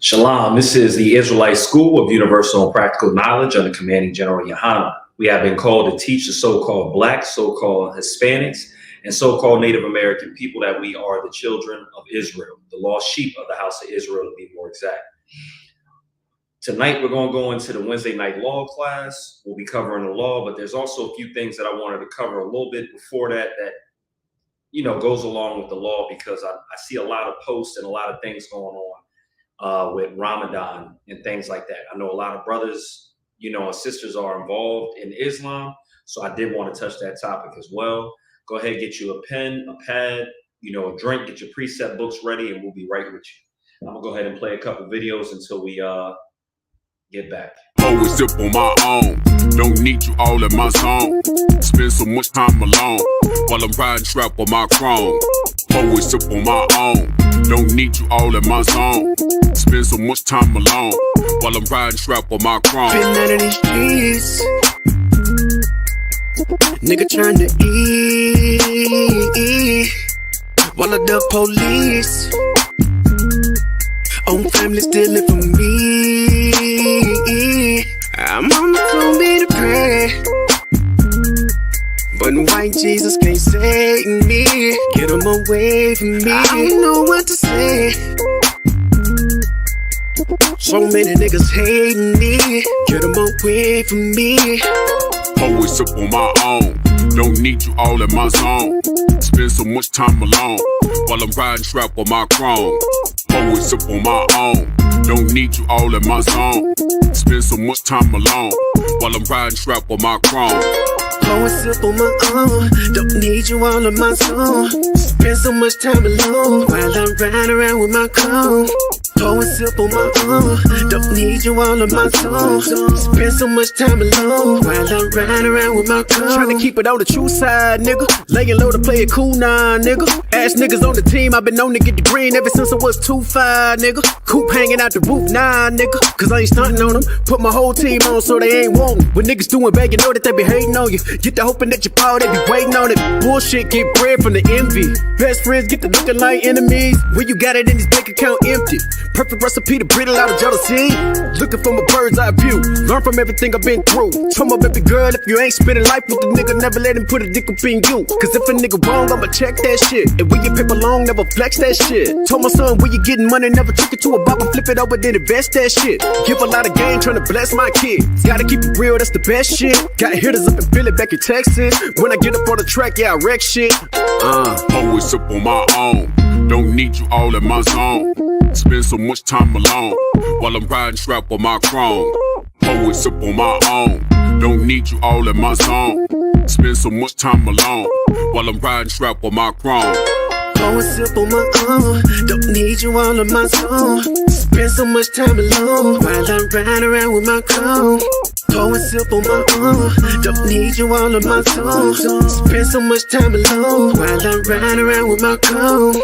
Shalom, this is the Israelite School of Universal and Practical Knowledge under Commanding General Yohanan. We have been called to teach the so-called Blacks, so-called Hispanics, and so-called Native American people that we are the children of Israel, the lost sheep of the house of Israel, to be more exact. Tonight, we're going to go into the Wednesday night law class. We'll be covering the law, but there's also a few things that I wanted to cover a little bit before that goes along with the law, because I see a lot of posts and a lot of things going on with Ramadan and things like that. I know a lot of brothers, and sisters are involved in Islam. So I did want to touch that topic as well. Go ahead, get you a pen, a pad, a drink, get your precept books ready, and we'll be right with you. I'm gonna go ahead and play a couple videos until we get back. Always sip on my own, don't need you all in my zone. Spend so much time alone while I'm riding trap on my chrome. Always sip on my own, don't need you all in my zone. Spend so much time alone while I'm riding trap on my chrome. Been out of these streets, nigga trying to eat while I duck police. Own family stealing from me. I'm on my phone being a prayer, but white Jesus can't save me. Get him away from me. I don't know what to say. So many niggas hating me. Get them away from me. Always sip on my own, don't need you all in my zone. Spend so much time alone while I'm riding trap on my chrome. Always sip on my own, don't need you all in my zone. Spend so much time alone while I'm riding trap on my chrome. Always sip on my own, don't need you all in my zone. Spend so much time alone while I'm riding around with my chrome. Always sip on my own, don't need you all in my zone. Spend so much time alone while I'm riding around with my chrome. Trying to keep it on the true side, nigga. Laying low to play it cool now, nigga. Ass niggas on the team, I've been known to get the green ever since I was 2'5", nigga. Coop hanging out the roof, nah, nigga. Cause I ain't stunting on them. Put my whole team on so they ain't wantin'. When niggas doing bad, you know that they be hating on you. Get the hoping that you fall, they be waiting on it. Bullshit, get bread from the envy. Best friends get to looking like enemies. When you got it in this bank account empty. Perfect recipe to breed a lot of jealousy. Looking from a bird's eye view. Learn from everything I've been through. Told my baby girl, if you ain't spending life with the nigga, never let him put a dick up in you. Cause if a nigga wrong, I'ma check that shit. And when you paper long, never flex that shit. Told my son, when you getting money, never trick it to a bop and flip it over, then invest that shit. Give a lot of game, trying to bless my kids. Gotta keep it real, that's the best shit. Got hitters up and feel it back in Texas. When I get up on the track, yeah, I wreck shit. Always sip on my own, don't need you all in my zone. Spend so much time alone while I'm riding trap on my chrome. Always sip on my own, don't need you all in my zone. Spend so much time alone while I'm riding trap on my chrome. Always sip on my own, don't need you all in my zone. Spend so much time alone while I'm riding around with my chrome. Always sip on my own, don't need you all in my zone. Spend so much time alone while I'm riding around with my chrome.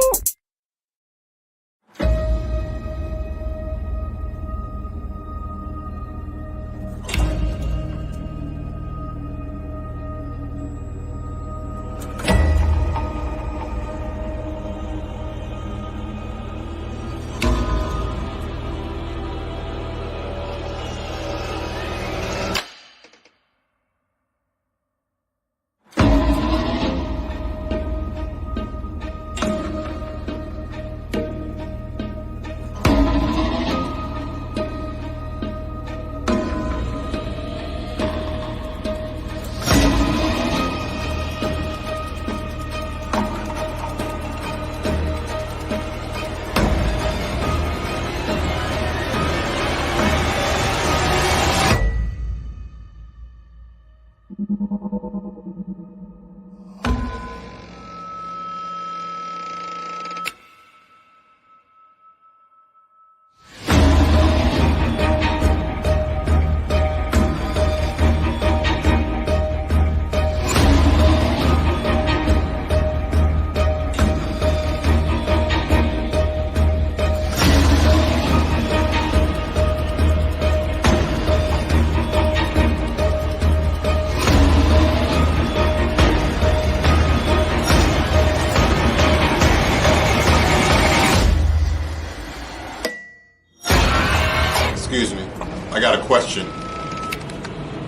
question.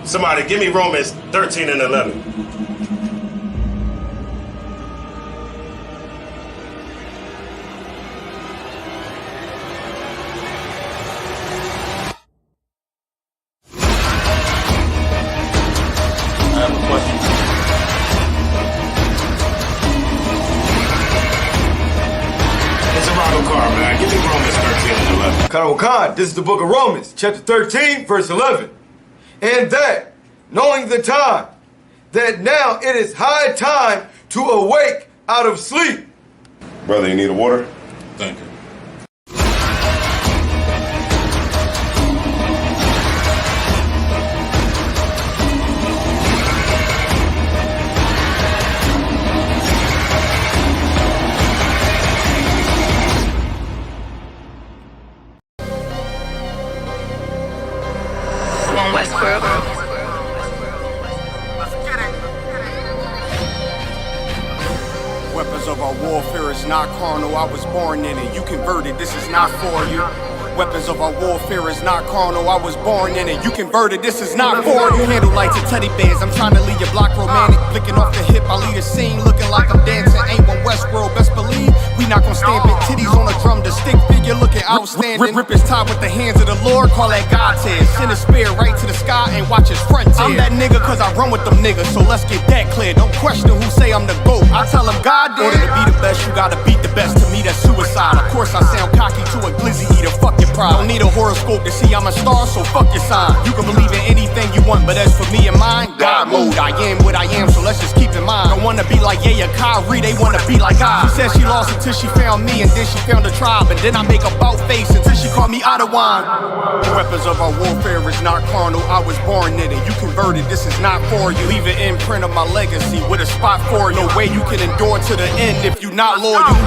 Somebody give me Romans 13 and 11. I have a question. It's a Ronald Carr, man. Give me Romans 13 and 11. Colonel Khan, this is the book of Romans, chapter 13, verse 11. And that, knowing the time, that now it is high time to awake out of sleep. Brother, you need a water? Thank you. Westbrook. Weapons of our warfare is not carnal, I was born in it. You converted, this is not for you. Weapons of our warfare is not carnal, I was born in it. You converted, this is not for you. Handle lights and teddy bears, I'm trying to leave your block romantic. Flicking off the hip, I lead a scene, looking like I'm dancing. Ain't one Westworld, best believe we not gon' stand big titties on a drum. The stick figure looking outstanding. Rip his top with the hands of the Lord, call that God tears. Send a spear right to the sky and watch his front tear. I'm that nigga cause I run with them niggas, so let's get that clear. Don't question who say I'm the GOAT, I tell them God did. Order to be the best, you gotta beat the best. To me that's suicide. Of course I sound cocky to a glizzy eater, fuck your pride. Don't need a horoscope to see I'm a star, so fuck your sign. You can believe in anything you want, but as for me and mine, God mode. I am what I am, so let's just keep in mind. Don't wanna be like Yaya Kyrie, they wanna be like I. She said she lost until she found me, and then she found a tribe, and then I make a bout face until she called me out of wine. Weapons of our warfare is not carnal, I was born in it. You converted, this is not for you. Leave an imprint of my legacy with a spot for you. No way you can endure to the end if you not loyal.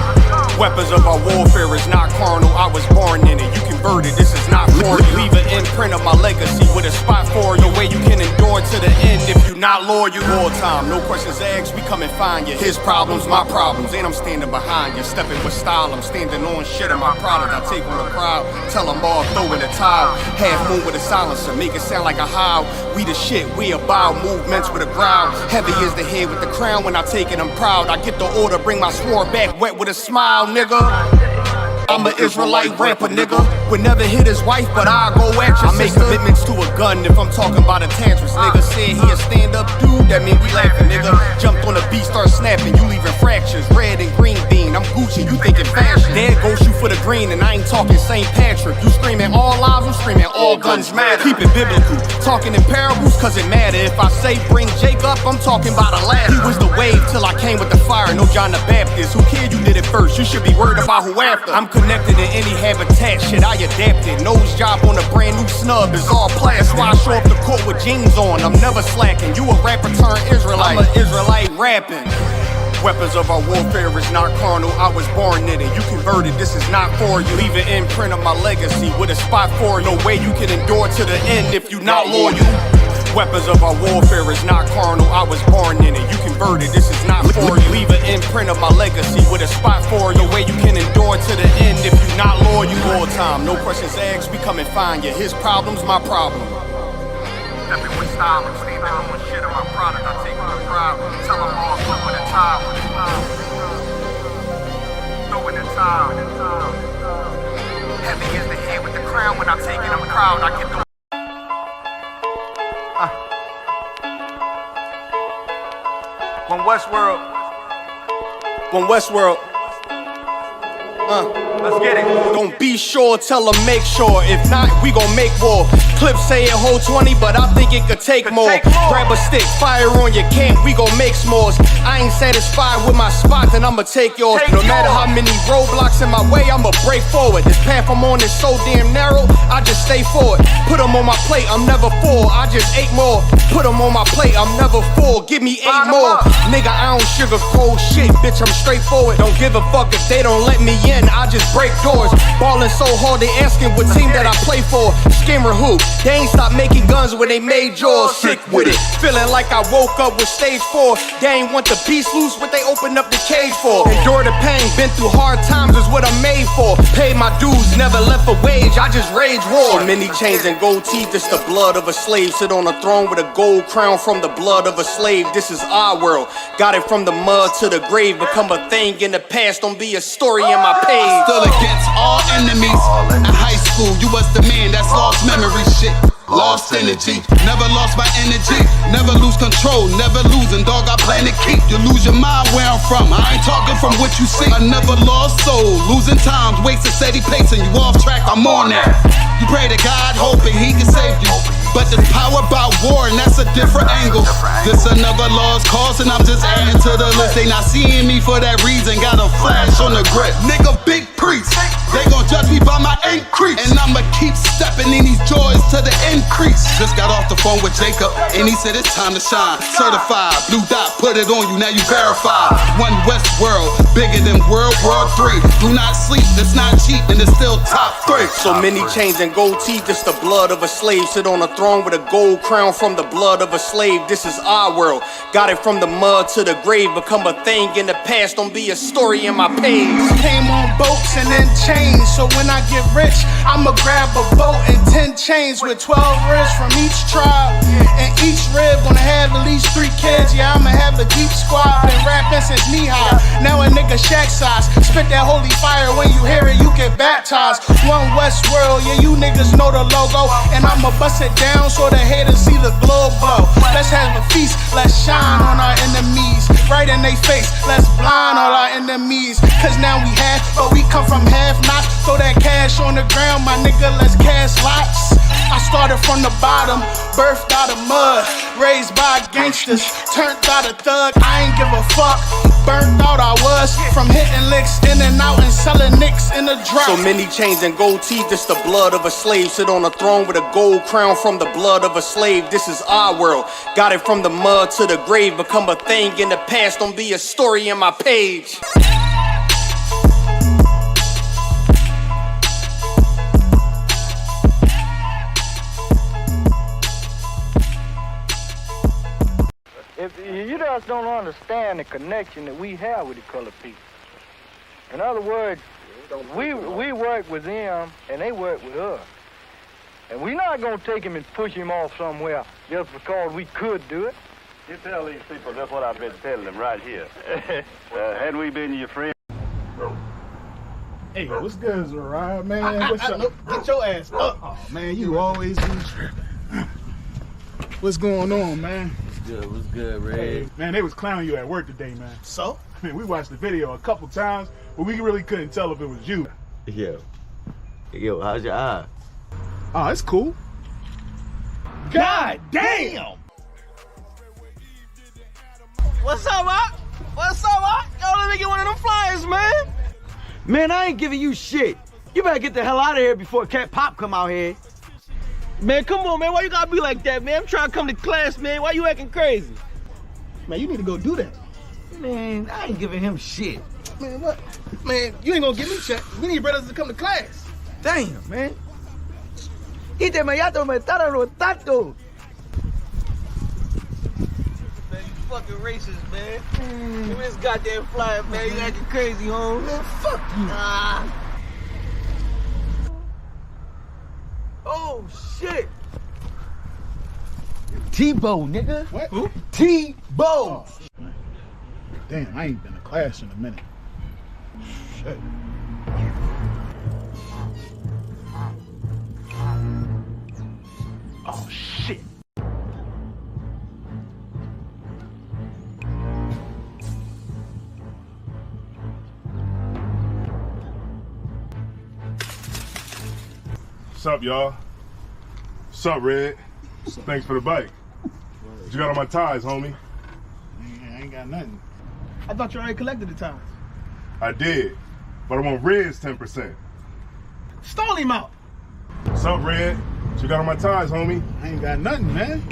Weapons of our warfare is not carnal, I was born in it. You converted, this is not for you. Leave an imprint of my legacy with a spot for you. No way you can endure to the end if you not loyal. War time, no questions asked, we come and find you. His problems, my problems, and I'm standing behind you. Stepping with style, I'm standing on shit in my product. I take on the crowd, tell them all, throw in the towel. Half moon with a silencer, make it sound like a howl. We the shit, we about movements with a growl. Heavy is the head with the crown, when I take it I'm proud. I get the order, bring my sword back wet with a smile, nigga. I'm an Israelite rapper, nigga. Would never hit his wife, but I'll go at you. I make commitments to a gun if I'm talking about a tantrums. Nigga said he a stand-up dude, that mean we laughing, nigga. Jumped on the beat, start snapping, you leaving fractures. Red and green bean, I'm Gucci, you thinking fashion. There goes you for the green, and I ain't talking St. Patrick. You screaming all lives, I'm screaming all guns matter. Keep it biblical, talking in parables, cause it matter. If I say bring Jake up, I'm talking about a ladder. He was the wave till I came with the fire, no John the Baptist. Who cared you did it first? You should be worried about who after. I'm connected in any habitat, shit I adapted. Nose job on a brand new snub is all plastic. That's why I show up the court with jeans on, I'm never slacking. You a rapper turned Israelite, I'm an Israelite rapping. Weapons of our warfare is not carnal, I was born in it. You converted, this is not for you. Leave an imprint of my legacy with a spot for you. No way you can endure to the end if you not loyal. Weapons of our warfare is not carnal, I was born in it. You converted, this is not for you. Leave an imprint of my legacy with a spot for you. No way you can endure to the end if you not loyal. All time, no questions asked, we come and find you. His problems, my problem. Stepping with style, I'm standing on shit in my product. I take on the crowd, tell them all, throw in the towel. Throw in the towel. Heavy is the head with the crown, when I take it, I'm proud. I get the One Westworld. Let's get it. Don't be sure, tell them make sure. If not, we gon' make war. Clips say it hold 20, but I think it could take more. Grab a stick, fire on your camp, we gon' make s'mores. I ain't satisfied with my spot, then I'ma take yours. No matter how many roadblocks in my way, I'ma break forward. This path I'm on is so damn narrow, I just stay forward. Put them on my plate, I'm never full, I just ate more. Put them on my plate, I'm never full, give me 8 more. Nigga, I don't sugarcoat shit, bitch, I'm straightforward. Don't give a fuck if they don't let me in, I just break doors. Ballin' so hard, they asking what team that I play for. Scammer who? They ain't stopped making guns when they made yours. Sick with it, feeling like I woke up with stage 4. They ain't want the beast loose, what they opened up the cage for. Endure the pain, been through hard times is what I'm made for. Pay my dues Never left a wage, I just rage war. So many chains and gold teeth, it's the blood of a slave. Sit on a throne with a gold crown from the blood of a slave. This is our world. Got it from the mud to the grave. Become a thing in the past, don't be a story in my page. Still against all enemies. In high school, you was the man that's lost memory shit. Lost energy, never lost my energy. Never lose control, never losing, dog, I plan to keep. You lose your mind where I'm from, I ain't talking from what you see. I never lost soul, losing times, wasting steady pacing. You off track, I'm on that. You pray to God, hoping he can save you. But there's power about war, and that's a different angle. This another lost cause, and I'm just adding to the list. They not seeing me for that reason, got a flash on the grip. Nigga, big priest, they gon' judge me by my increase. And I'ma keep stepping in these joys to the increase. Just got off the phone with Jacob, and he said it's time to shine. Certified, blue dot, put it on you, now you verified. One West world, bigger than World War III. Do not sleep, it's not cheap, and it's still top 3. So many chains and gold teeth, it's the blood of a slave. Sit on a throne with a gold crown from the blood of a slave. This is our world. Got it from the mud to the grave. Become a thing in the past, don't be a story in my page. Came on boats and then chains. So when I get rich, I'ma grab a boat and 10 chains with 12 ribs from each tribe. And each rib gonna have at least 3 kids. Yeah, I'ma have the deep squad. Been rapping since knee high. Now a nigga shack size. Spit that holy fire, when you hear it, you get baptized. One West world, yeah, you niggas know the logo. And I'ma bust it down so the haters see the glow glow. Let's have a feast, let's shine on our enemies. Right in they face, let's blind all our enemies. Cause now we have, but we come from half knots. Throw that cash on the ground, my nigga, let's cast lots. I started from the bottom, birthed out of mud. Raised by gangsters, turned out a thug. I ain't give a fuck, burnt out I was. From hitting licks in and out and selling nicks in the drop. So many chains and gold teeth, it's the blood of a slave. Sit on a throne with a gold crown from the blood of a slave. This is our world. Got it from the mud to the grave. Become a thing in the past, don't be a story in my page. If you just don't understand the connection that we have with the colored people. In other words, we work with them and they work with us. And we're not going to take him and push him off somewhere just because we could do it. You tell these people that's what I've been telling them right here. Hadn't we been your friend? Hey, what's good, Zariah, man? What's up? Get your ass up. Oh, man, you always be tripping. What's going on, man? What's good, Red? Hey, man, they was clowning you at work today, man. So? I mean, we watched the video a couple times, but we really couldn't tell if it was you. Yo, how's your eye? Oh, it's cool. God damn! What's up, Rock? What's up, Rock? Yo, let me get one of them flyers, man. Man, I ain't giving you shit. You better get the hell out of here before Cat Pop come out here. Man, come on, man. Why you gotta be like that, man? I'm trying to come to class, man. Why you acting crazy? Man, you need to go do that. Man, I ain't giving him shit. Man, what? Man, you ain't gonna give me shit. We need brothers to come to class. Damn, man. Ite me yato me tararo tato. Man, you fucking racist, man. Give me this goddamn flyer, man. You acting crazy, home. Man, fuck you. Oh, shit. T-Bow, nigga. What? Who? T-Bow. Oh, damn, I ain't been to class in a minute. Shit. Oh, shit. What's up, y'all? What's up, Red? Thanks for the bike. What you got on my ties, homie? I ain't got nothing. I thought you already collected the ties. I did, but I want Red's 10%. Stall him out. What's up, Red? What you got on my ties, homie? I ain't got nothing, man.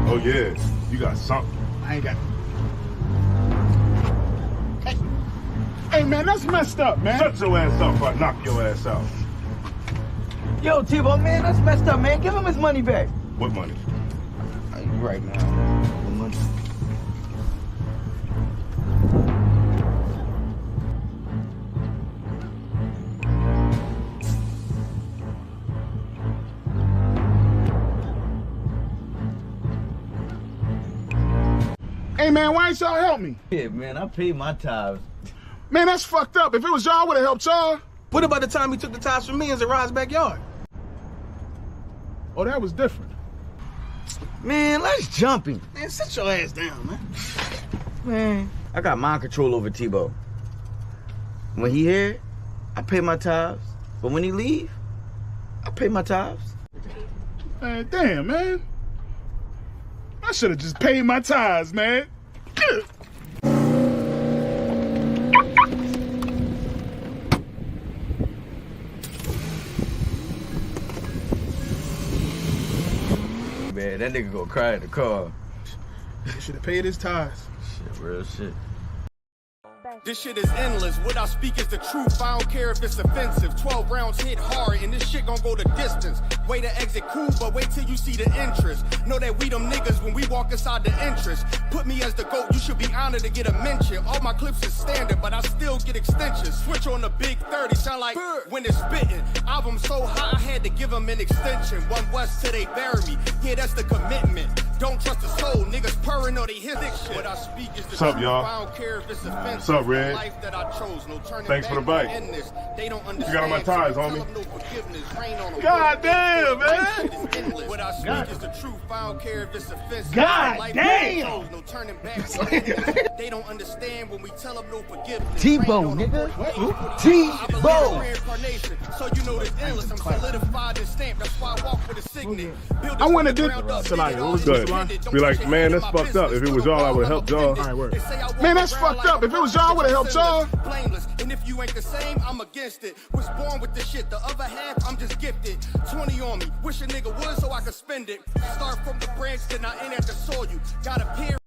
Oh, yeah. You got something. I ain't got Hey, man, that's messed up, man. Shut your ass up or I knock your ass out. Yo, T-Bow, man, that's messed up, man. Give him his money back. What money? You right, man. What money? Hey, man, why ain't y'all help me? Yeah, man, I paid my tithes. Man, that's fucked up. If it was y'all, I would have helped y'all. What about the time he took the tithes from me in Zerad's backyard? Oh, that was different. Man, let's jump him. Man, sit your ass down, man. Man, I got mind control over Tebow. When he here, I pay my tithes. But when he leave, I pay my tithes. Man, damn, man. I should have just paid my tithes, man. Man, that nigga gonna cry in the car. Should have paid his tithes. Shit, real shit. This shit is endless. What I speak is the truth. I don't care if it's offensive. 12 rounds hit hard, and this shit gon' go the distance. Way to exit cool, but wait till you see the interest. Know that we them niggas when we walk inside the entrance. Put me as the GOAT, you should be honored to get a mention. All my clips is standard, but I still get extensions. Switch on the big 30, sound like when it's spitting. Album so high, I had to give them an extension. One West till they bury me. Yeah, that's the commitment. Don't trust the soul, niggas purring or they hit this shit. What I speak is the truth. Y'all? I don't care if it's offensive. What's up, Red? Life that I chose, no turning Thanks for the back bike. in this. They don't You got on my ties, homie. God damn, man. What I speak is the truth. I don't care if it's offensive. God Life damn. that I chose, no turning back. They don't understand when we tell them no forgiveness. Tebow, nigga. Tebow. So you know this endless. I'm solidified and stamped. That's why I walk with a signet. I want to do Salaya, what was Good. good? Be like, man, that's fucked up. If it was y'all, I would have helped y'all. All right, word. Man, that's fucked up. If it was y'all, I would have helped y'all. Blameless. And if you ain't the same, I'm against it. Was born with this shit. The other half, I'm just gifted. 20 on me. Wish a nigga would so I could spend it. Start from the branch, then I end at the soil. You got a peer.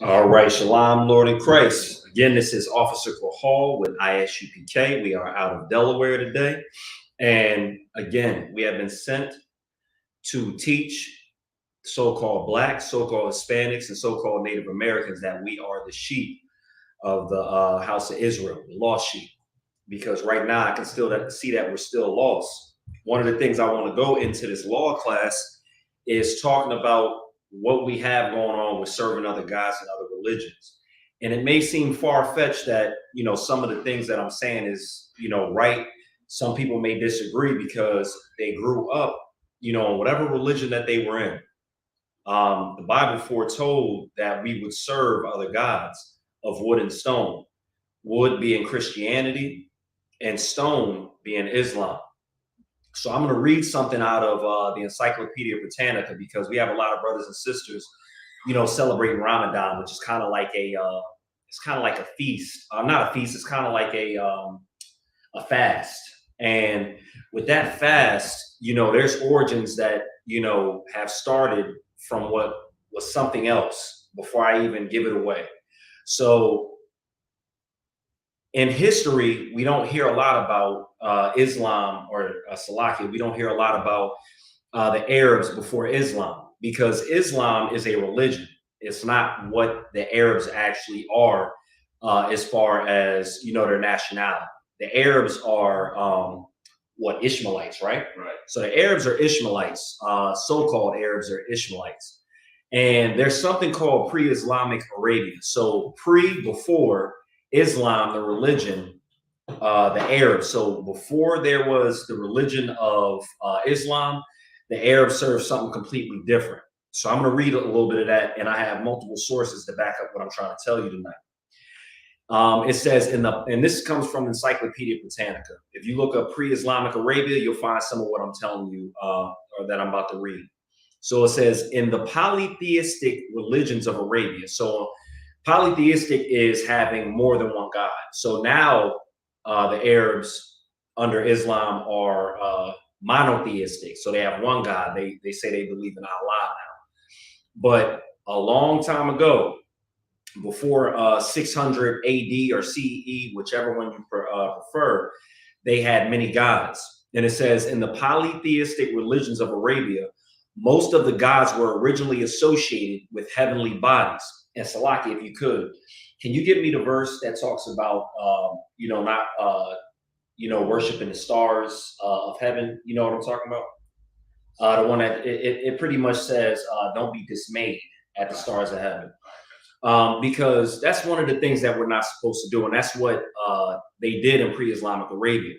All right, Shalom, Lord in Christ. Again, this is Officer Hall with ISUPK. We are out of Delaware today. And again, we have been sent to teach so-called Blacks, so-called Hispanics, and so-called Native Americans that we are the sheep of the house of Israel, the lost sheep. Because right now I can still see that we're still lost. One of the things I want to go into this law class is talking about what we have going on with serving other gods and other religions. And it may seem far-fetched that, you know, some of the things that I'm saying is, you know, right. Some people may disagree because they grew up, you know, in whatever religion that they were in. The Bible foretold that we would serve other gods of wood and stone, wood being Christianity and stone being Islam. So I'm going to read something out of the Encyclopedia Britannica, because we have a lot of brothers and sisters, you know, celebrating Ramadan, which is kind of like a, it's kind of like a feast. Not a feast. It's kind of like a fast. And with that fast, you know, there's origins that, you know, have started from what was something else before I even give it away. So in history, we don't hear a lot about Islam or Salakia. We don't hear a lot about the Arabs before Islam, because Islam is a religion. It's not what the Arabs actually are as far as, you know, their nationality. The Arabs are what, Ishmaelites, right? Right. So the Arabs are Ishmaelites, so-called Arabs are Ishmaelites. And there's something called pre-Islamic Arabia. So before Islam, the religion, the Arabs. So before there was the religion of Islam, the Arabs served something completely different. So I'm going to read a little bit of that, and I have multiple sources to back up what I'm trying to tell you tonight. It says and this comes from Encyclopedia Britannica. If you look up pre-Islamic Arabia, you'll find some of what I'm telling you or that I'm about to read. So it says in the polytheistic religions of Arabia. So polytheistic is having more than one God. So now the Arabs under Islam are monotheistic. So they have one God. They say they believe in Allah now. But a long time ago, before 600 AD or CE, whichever one you prefer, they had many gods. And it says in the polytheistic religions of Arabia, most of the gods were originally associated with heavenly bodies. And Salaki, if you could, can you give me the verse that talks about, not, worshiping the stars of heaven? You know what I'm talking about? The one that it pretty much says, don't be dismayed at the stars of heaven. Because that's one of the things that we're not supposed to do. And that's what they did in pre-Islamic Arabia.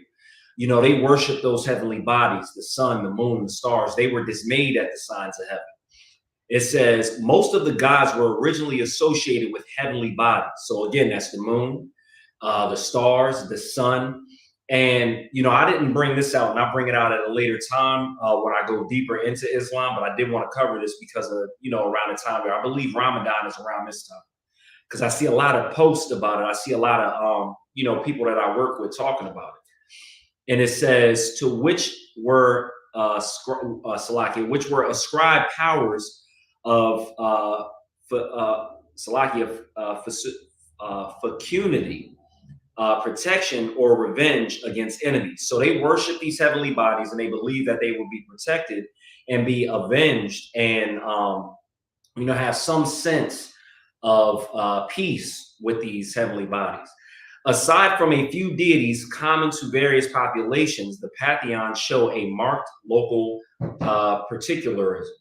They worshiped those heavenly bodies, the sun, the moon, the stars. They were dismayed at the signs of heaven. It says most of the gods were originally associated with heavenly bodies. So again, that's the moon, the stars, the sun. And, I didn't bring this out, and I'll bring it out at a later time when I go deeper into Islam, but I did want to cover this because of, around the time where I believe Ramadan is around this time, because I see a lot of posts about it. I see a lot of, people that I work with talking about it. And it says to which were, which were ascribed powers of fecundity, protection or revenge against enemies. So they worship these heavenly bodies and they believe that they will be protected and be avenged and, have some sense of peace with these heavenly bodies. Aside from a few deities common to various populations, the pantheons show a marked local particularism.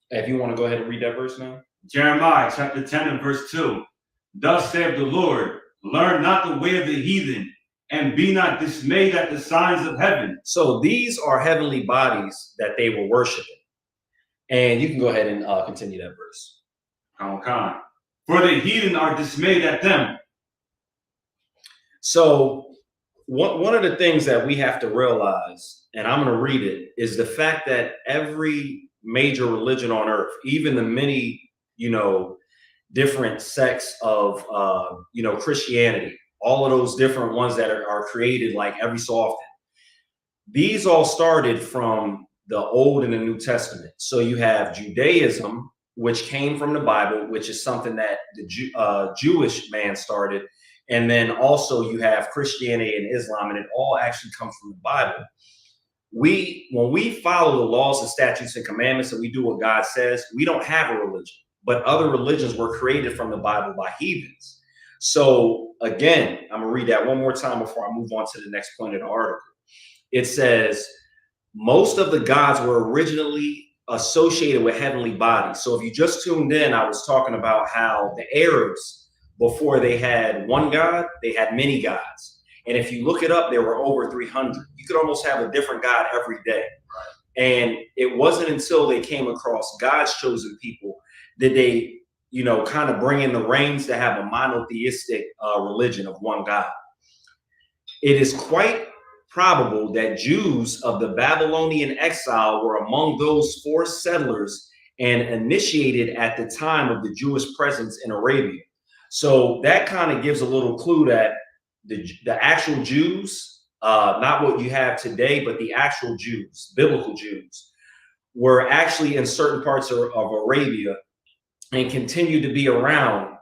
If you want to go ahead and read that verse now. Jeremiah chapter 10 and verse 2. Thus saith the Lord, learn not the way of the heathen, and be not dismayed at the signs of heaven. So these are heavenly bodies that they were worshiping. And you can go ahead and continue that verse. For the heathen are dismayed at them. So one of the things that we have to realize, and I'm going to read it, is the fact that every major religion on earth, even the many, different sects of, Christianity, all of those different ones that are created like every so often, these all started from the Old and the New Testament. So you have Judaism, which came from the Bible, which is something that the Jewish man started. And then also you have Christianity and Islam, and it all actually comes from the Bible. When we follow the laws and statutes and commandments and we do what God says, we don't have a religion. But other religions were created from the Bible by heathens. So again, I'm gonna read that one more time before I move on to the next point of the article. It says, most of the gods were originally associated with heavenly bodies. So if you just tuned in, I was talking about how the Arabs, before they had one God, they had many gods. And if you look it up, there were over 300. You could almost have a different God every day. Right. And it wasn't until they came across God's chosen people that they, kind of bring in the reins to have a monotheistic religion of one God. It is quite probable that Jews of the Babylonian exile were among those forced settlers and initiated at the time of the Jewish presence in Arabia. So that kind of gives a little clue that the actual Jews, not what you have today, but the actual Jews, biblical Jews, were actually in certain parts of Arabia and continue to be around,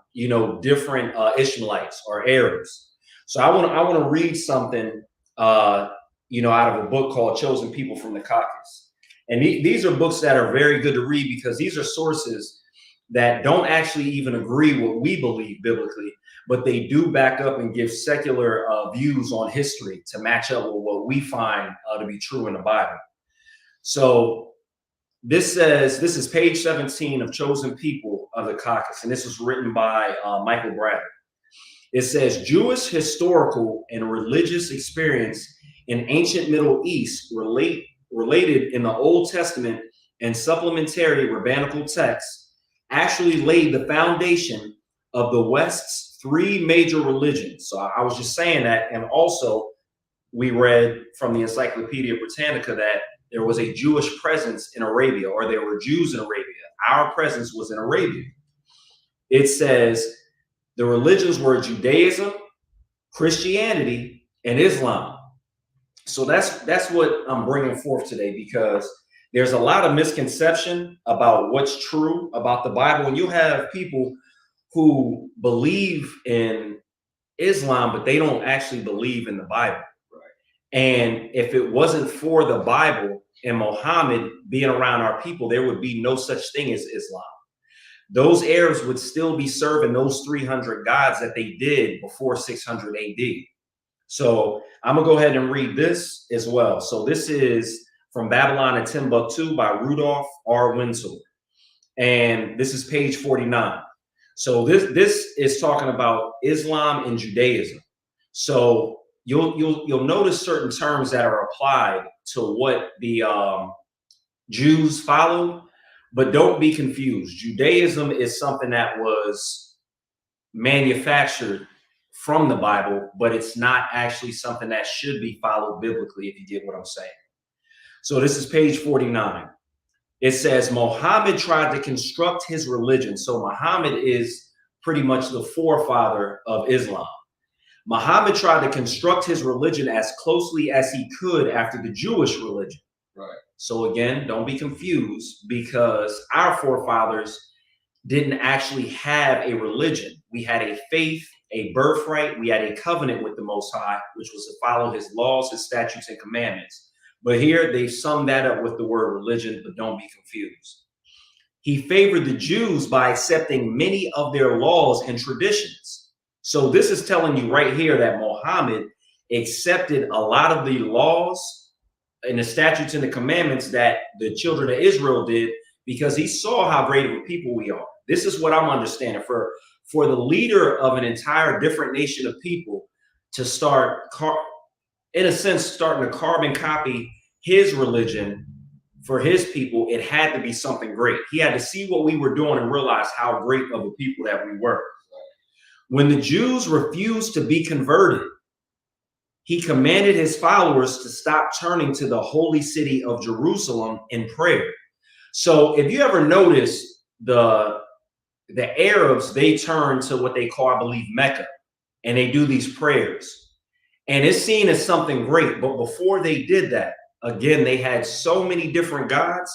different Ishmaelites or Arabs. So I want to read something, out of a book called Chosen People from the Caucasus. And these are books that are very good to read because these are sources that don't actually even agree what we believe biblically, but they do back up and give secular views on history to match up with what we find to be true in the Bible. So this is page 17 of Chosen People of the Caucasus, and this was written by Michael Bradley. It says, Jewish historical and religious experience in ancient Middle East related in the Old Testament and supplementary rabbinical texts actually laid the foundation of the West's 3 major religions. So I was just saying that. And also, we read from the Encyclopedia Britannica that there was a Jewish presence in Arabia, or there were Jews in Arabia. Our presence was in Arabia. It says the religions were Judaism, Christianity, and Islam. So that's what I'm bringing forth today, because there's a lot of misconception about what's true about the Bible. And you have people who believe in Islam, but they don't actually believe in the Bible. And if it wasn't for the Bible and Muhammad being around our people, there would be no such thing as Islam. Those Arabs would still be serving those 300 gods that they did before 600 AD. So I'm gonna go ahead and read this as well. So this is from Babylon and Timbuktu by Rudolph R. Windsor. And this is page 49. So this is talking about Islam and Judaism. So you'll notice certain terms that are applied to what the Jews followed, but don't be confused. Judaism is something that was manufactured from the Bible, but it's not actually something that should be followed biblically, if you get what I'm saying. So this is page 49. It says, Muhammad tried to construct his religion. So Muhammad is pretty much the forefather of Islam. Muhammad tried to construct his religion as closely as he could after the Jewish religion. Right. So again, don't be confused, because our forefathers didn't actually have a religion. We had a faith, a birthright. We had a covenant with the Most High, which was to follow his laws, his statutes, and commandments. But here they sum that up with the word religion, but don't be confused. He favored the Jews by accepting many of their laws and traditions. So this is telling you right here that Muhammad accepted a lot of the laws and the statutes and the commandments that the children of Israel did, because he saw how great of a people we are. This is what I'm understanding. For the leader of an entire different nation of people to start, in a sense, starting to carbon copy his religion for his people, it had to be something great. He had to see what we were doing and realize how great of a people that we were. When the Jews refused to be converted, he commanded his followers to stop turning to the holy city of Jerusalem in prayer. So if you ever notice, the Arabs, they turn to what they call, I believe, Mecca, and they do these prayers. And it's seen as something great. But before they did that, again, they had so many different gods,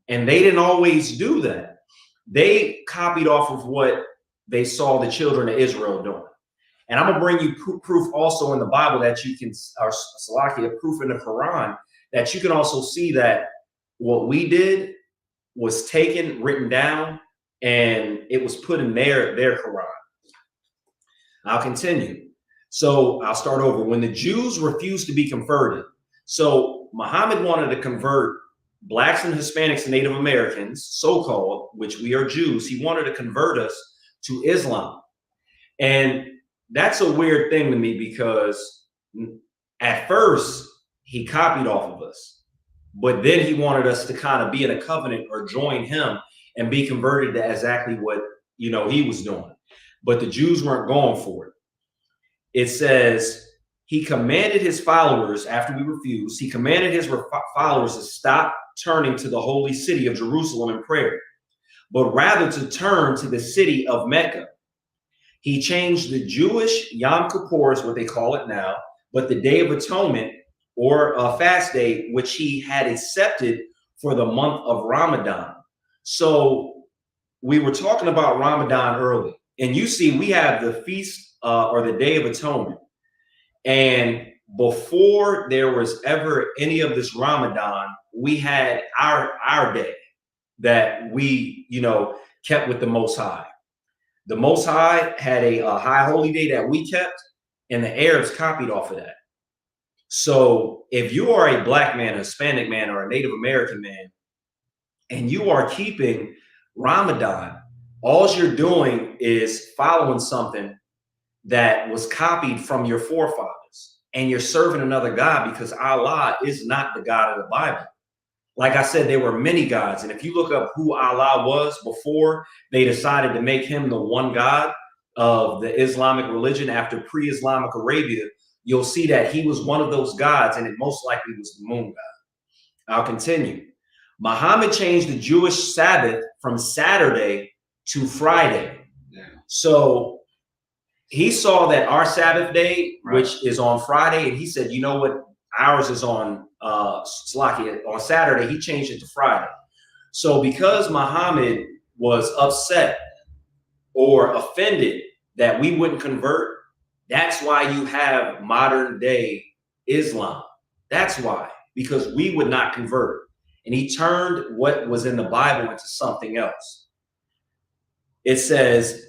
and they didn't always do that. They copied off of what they saw the children of Israel doing. And I'm gonna bring you proof also in the Bible that you can, or Salakia, proof in the Quran, that you can also see that what we did was taken, written down, and it was put in their Quran. I'll continue. So I'll start over. When the Jews refused to be converted, so Muhammad wanted to convert blacks and Hispanics and Native Americans, so-called, which we are Jews. He wanted to convert us to Islam. And that's a weird thing to me, because at first he copied off of us, but then he wanted us to kind of be in a covenant or join him and be converted to exactly what, he was doing. But the Jews weren't going for it. It says, he commanded his followers, after we refused, he commanded his followers to stop turning to the holy city of Jerusalem in prayer, but rather to turn to the city of Mecca. He changed the Jewish Yom Kippur, is what they call it now, but the Day of Atonement, or a fast day, which he had accepted for the month of Ramadan. So we were talking about Ramadan early, and you see we have the feast or the Day of Atonement. And before there was ever any of this Ramadan, we had our day that we, kept with the Most High. The Most High had a high holy day that we kept, and the Arabs copied off of that. So if you are a black man, a Hispanic man, or a Native American man, and you are keeping Ramadan, all you're doing is following something that was copied from your forefathers, and you're serving another God, because Allah is not the God of the Bible. Like I said, there were many gods. And if you look up who Allah was before they decided to make him the one God, of the Islamic religion after pre-Islamic Arabia, you'll see that he was one of those gods, and it most likely was the moon god. I'll continue. Muhammad changed the Jewish Sabbath from Saturday to Friday. Yeah. So he saw that our Sabbath day, which is on Friday, and he said, you know what, ours is on on Saturday. He changed it to Friday. So because Muhammad was upset or offended that we wouldn't convert, that's why you have modern day Islam. That's why, because we would not convert. And he turned what was in the Bible into something else. It says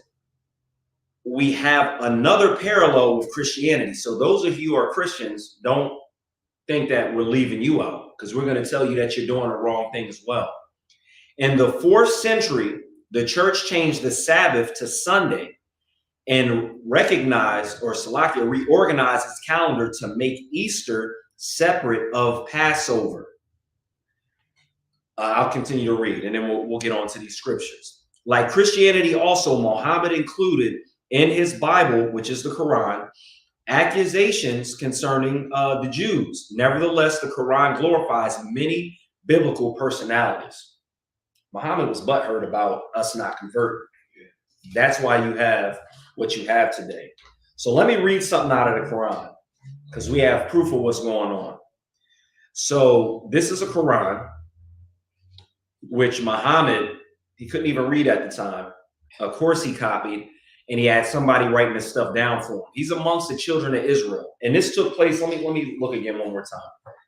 we have another parallel with Christianity. So those of you who are Christians, don't think that we're leaving you out, because we're going to tell you that you're doing the wrong thing as well. In the 4th century, the church changed the Sabbath to Sunday and recognized, or Salakia reorganized its calendar to make Easter separate of Passover. I'll continue to read, and then we'll get on to these scriptures. Like Christianity also, Muhammad included in his Bible, which is the Quran, accusations concerning the Jews. Nevertheless, the Quran glorifies many biblical personalities. Muhammad was butthurt about us not converting. That's why you have what you have today. So let me read something out of the Quran, because we have proof of what's going on. So this is a Quran, which Muhammad, he couldn't even read at the time. Of course he copied, and he had somebody writing this stuff down for him. He's amongst the children of Israel. And this took place, let me look again one more time,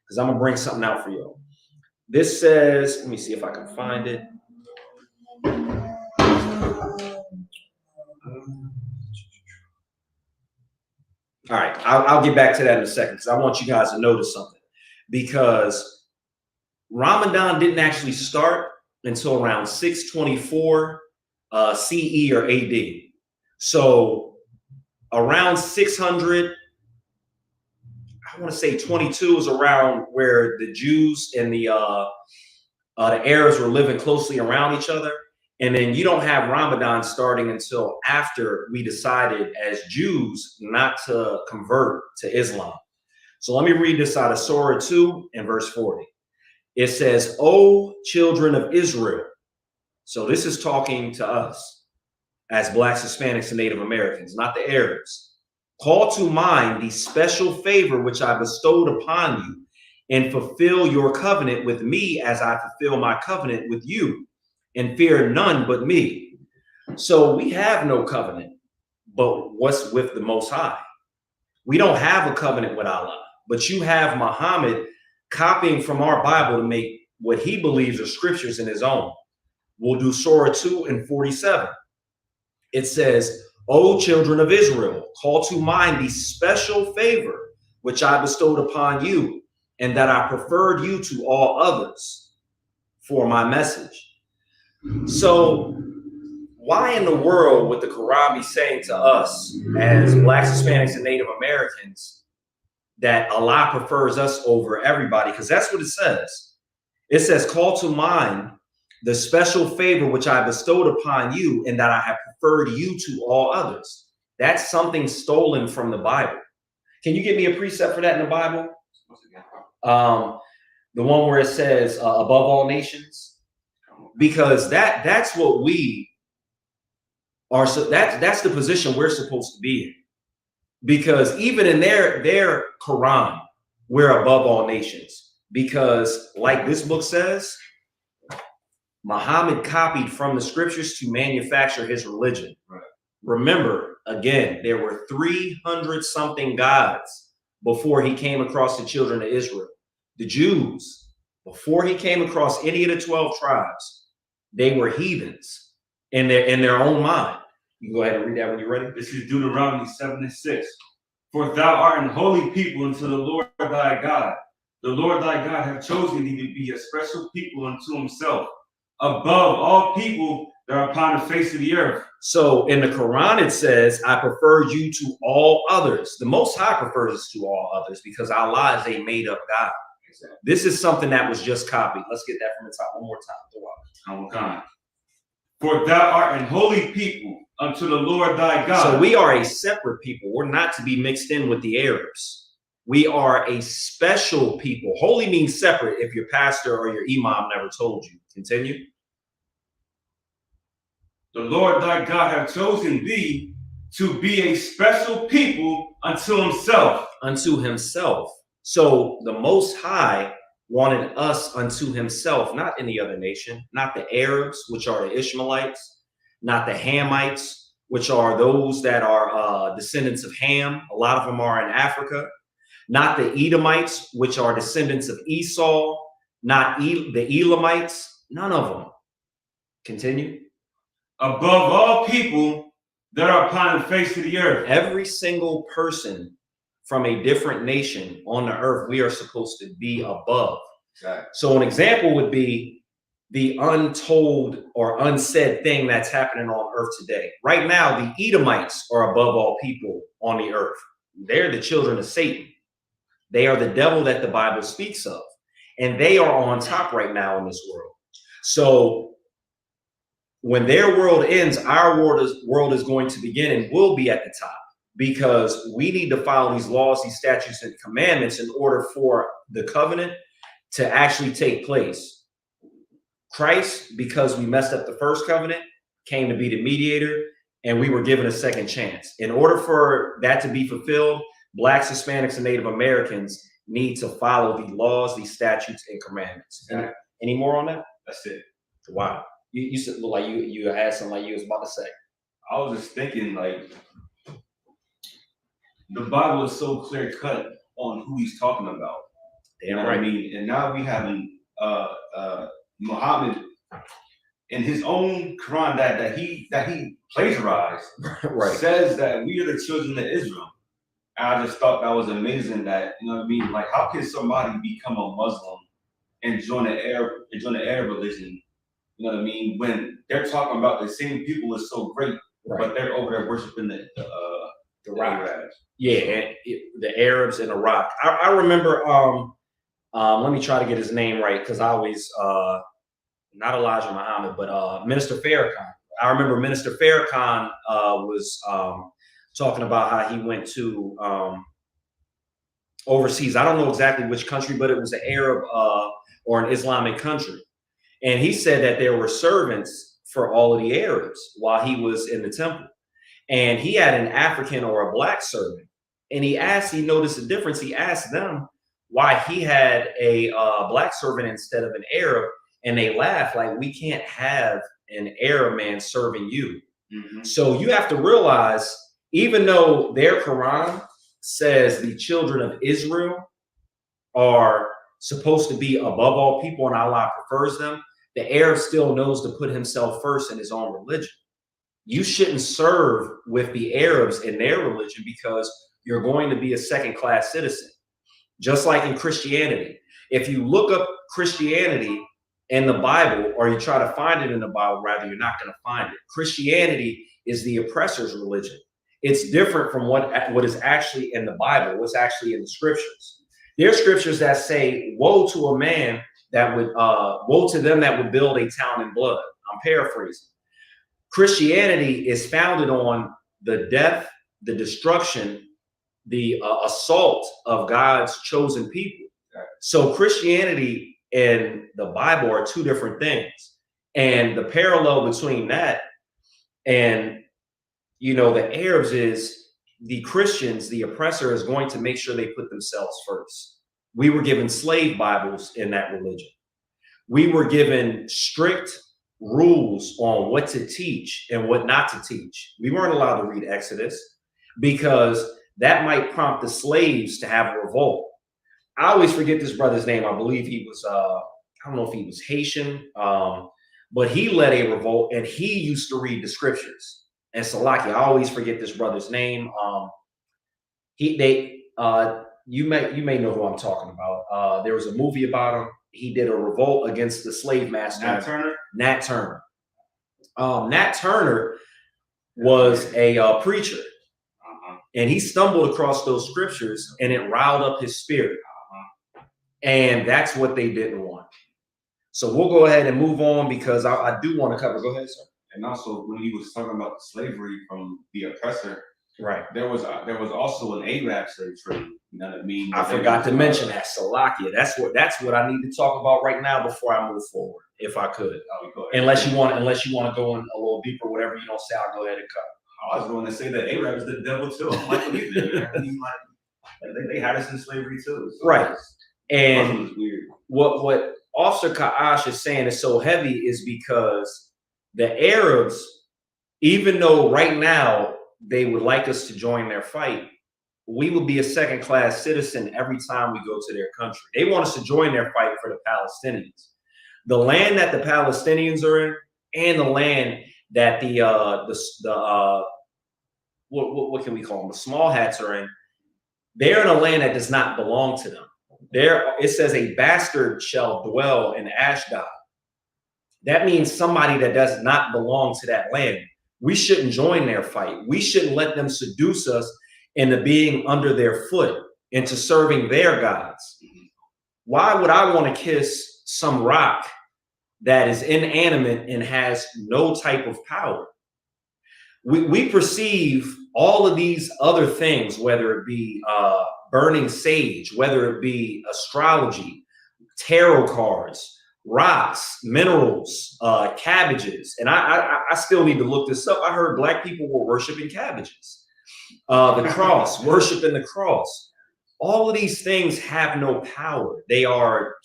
because I'm gonna bring something out for you. This says, let me see if I can find it. All right, I'll get back to that in a second, because I want you guys to notice something. Because Ramadan didn't actually start until around 624 CE or AD. So around 600, I want to say 22 is around where the Jews and the Arabs were living closely around each other. And then you don't have Ramadan starting until after we decided as Jews not to convert to Islam. So let me read this out of Surah 2 and verse 40. It says, O children of Israel. So this is talking to us as Blacks, Hispanics, and Native Americans, not the Arabs. Call to mind the special favor which I bestowed upon you, and fulfill your covenant with me as I fulfill my covenant with you, and fear none but me. So we have no covenant, but what's with the Most High? We don't have a covenant with Allah, but you have Muhammad copying from our Bible to make what he believes are scriptures in his own. We'll do Surah 2 and 47. It says, O children of Israel, call to mind the special favor which I bestowed upon you, and that I preferred you to all others for my message. So why in the world would the Quran be saying to us as Blacks, Hispanics, and Native Americans that Allah prefers us over everybody? Because that's what it says. It says, call to mind the special favor which I bestowed upon you, and that I have preferred you to all others. That's something stolen from the Bible. Can you give me a precept for that in the Bible? The one where it says above all nations, because that's what we are. So that's the position we're supposed to be in, because even in their Quran, we're above all nations, because like this book says, Muhammad copied from the scriptures to manufacture his religion. Right. Remember, again, there were 300 something gods before he came across the children of Israel. The Jews, before he came across any of the 12 tribes, they were heathens in their own mind. You can go ahead and read that when you're ready. This is Deuteronomy 7:6. For thou art an holy people unto the Lord thy God. The Lord thy God hath chosen thee to be a special people unto himself, above all people that are upon the face of the earth. So in the Quran, it says, I prefer you to all others. The Most High prefers us to all others because Allah is a made up God. Exactly. This is something that was just copied. Let's get that from the top one more time. For thou art an holy people unto the Lord thy God. So we are a separate people. We're not to be mixed in with the Arabs. We are a special people. Holy means separate if your pastor or your imam never told you. Continue. The Lord thy God hath chosen thee to be a special people unto himself. Unto himself. So the Most High wanted us unto himself, not any other nation, not the Arabs, which are the Ishmaelites, not the Hamites, which are those that are descendants of Ham. A lot of them are in Africa. Not the Edomites, which are descendants of Esau, not the Elamites, none of them. Continue. Above all people that are upon the face of the earth. Every single person from a different nation on the earth, we are supposed to be above. Exactly. So an example would be the untold or unsaid thing that's happening on earth today. Right now, the Edomites are above all people on the earth. They're the children of Satan. They are the devil that the Bible speaks of. And they are on top right now in this world. So when their world ends, our world is going to begin and will be at the top, because we need to follow these laws, these statutes, and commandments in order for the covenant to actually take place. Christ, because we messed up the first covenant, came to be the mediator, and we were given a second chance. In order for that to be fulfilled, Blacks, Hispanics, and Native Americans need to follow the laws, these statutes, and commandments. Any more on that? That's it. Wow. You said, look like you had something like you was about to say. I was just thinking, like, the Bible is so clear cut on who he's talking about. You know what I mean? And now we have Muhammad in his own Quran that he plagiarized, right, says that we are the children of Israel. And I just thought that was amazing. That, you know what I mean? Like, how can somebody become a Muslim and join the Arab religion? You know what I mean? When they're talking about the same people is so great, but they're over there worshiping the rock. Arabs. Yeah, the Arabs in Iraq. I remember. Let me try to get his name right, because I always not Elijah Muhammad, but Minister Farrakhan. I remember Minister Farrakhan was talking about how he went to overseas. I don't know exactly which country, but it was an Arab or an Islamic country. And he said that there were servants for all of the Arabs while he was in the temple. And he had an African or a black servant. And he noticed a difference. He asked them why he had a black servant instead of an Arab. And they laughed, like, we can't have an Arab man serving you. Mm-hmm. So you have to realize, even though their Quran says the children of Israel are supposed to be above all people and Allah prefers them, the Arab still knows to put himself first in his own religion. You shouldn't serve with the Arabs in their religion, because you're going to be a second-class citizen. Just like in Christianity. If you look up Christianity in the Bible, or you try to find it in the Bible, rather, you're not going to find it. Christianity is the oppressor's religion. It's different from what is actually in the Bible, what's actually in the scriptures. There are scriptures that say, woe to a man that would, woe to them that would build a town in blood. I'm paraphrasing. Christianity is founded on the death, the destruction, the assault of God's chosen people. So Christianity and the Bible are two different things. And the parallel between that and, you know, the Arabs is the Christians, the oppressor, is going to make sure they put themselves first. We were given slave Bibles in that religion. We were given strict rules on what to teach and what not to teach. We weren't allowed to read Exodus, because that might prompt the slaves to have a revolt. I always forget this brother's name. I believe he was, I don't know if he was Haitian, but he led a revolt, and he used to read the scriptures. And Salaki, I always forget this brother's name. You may know who I'm talking about. There was a movie about him. He did a revolt against the slave master. Nat Turner? Nat Turner. Nat Turner was a preacher. And he stumbled across those scriptures, and it riled up his spirit. And that's what they didn't want. So we'll go ahead and move on, because I do want to cover. Go ahead, sir. And also, when he was talking about the slavery from the oppressor, right? There was also an Arab slave trade. You know what I mean? I forgot to mention that, Salakia. That's what I need to talk about right now before I move forward, if I could. Unless you want to go in a little deeper, whatever you don't say, I'll go ahead and cut. I was going to say that Arab is the devil too. I'm like, they had us in slavery too. So right. And weird. What Officer Kaash is saying is so heavy is because the Arabs, even though right now they would like us to join their fight, we will be a second-class citizen every time we go to their country. They want us to join their fight for the Palestinians. The land that the Palestinians are in, and the land that what can we call them? The small hats are in. They're in a land that does not belong to them. It says a bastard shall dwell in Ashdod. That means somebody that does not belong to that land. We shouldn't join their fight. We shouldn't let them seduce us into being under their foot, into serving their gods. Why would I want to kiss some rock that is inanimate and has no type of power? We perceive all of these other things, whether it be burning sage, whether it be astrology, tarot cards, rocks, minerals, cabbages. And I still need to look this up. I heard Black people were worshiping cabbages, the cross, worshiping the cross. All of these things have no power. They're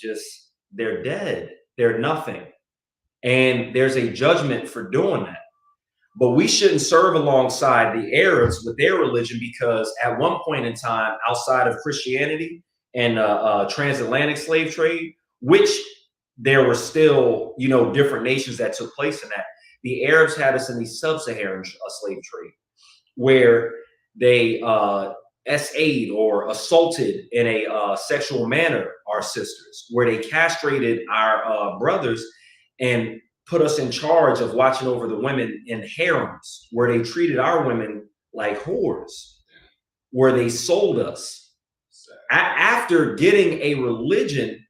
dead. They're nothing. And there's a judgment for doing that. But we shouldn't serve alongside the Arabs with their religion, because at one point in time, outside of Christianity and transatlantic slave trade, which there were still, different nations that took place in that. The Arabs had us in the sub-Saharan slave trade, where they essayed or assaulted in a sexual manner our sisters, where they castrated our brothers and put us in charge of watching over the women in harems, where they treated our women like whores, where they sold us. After getting a religion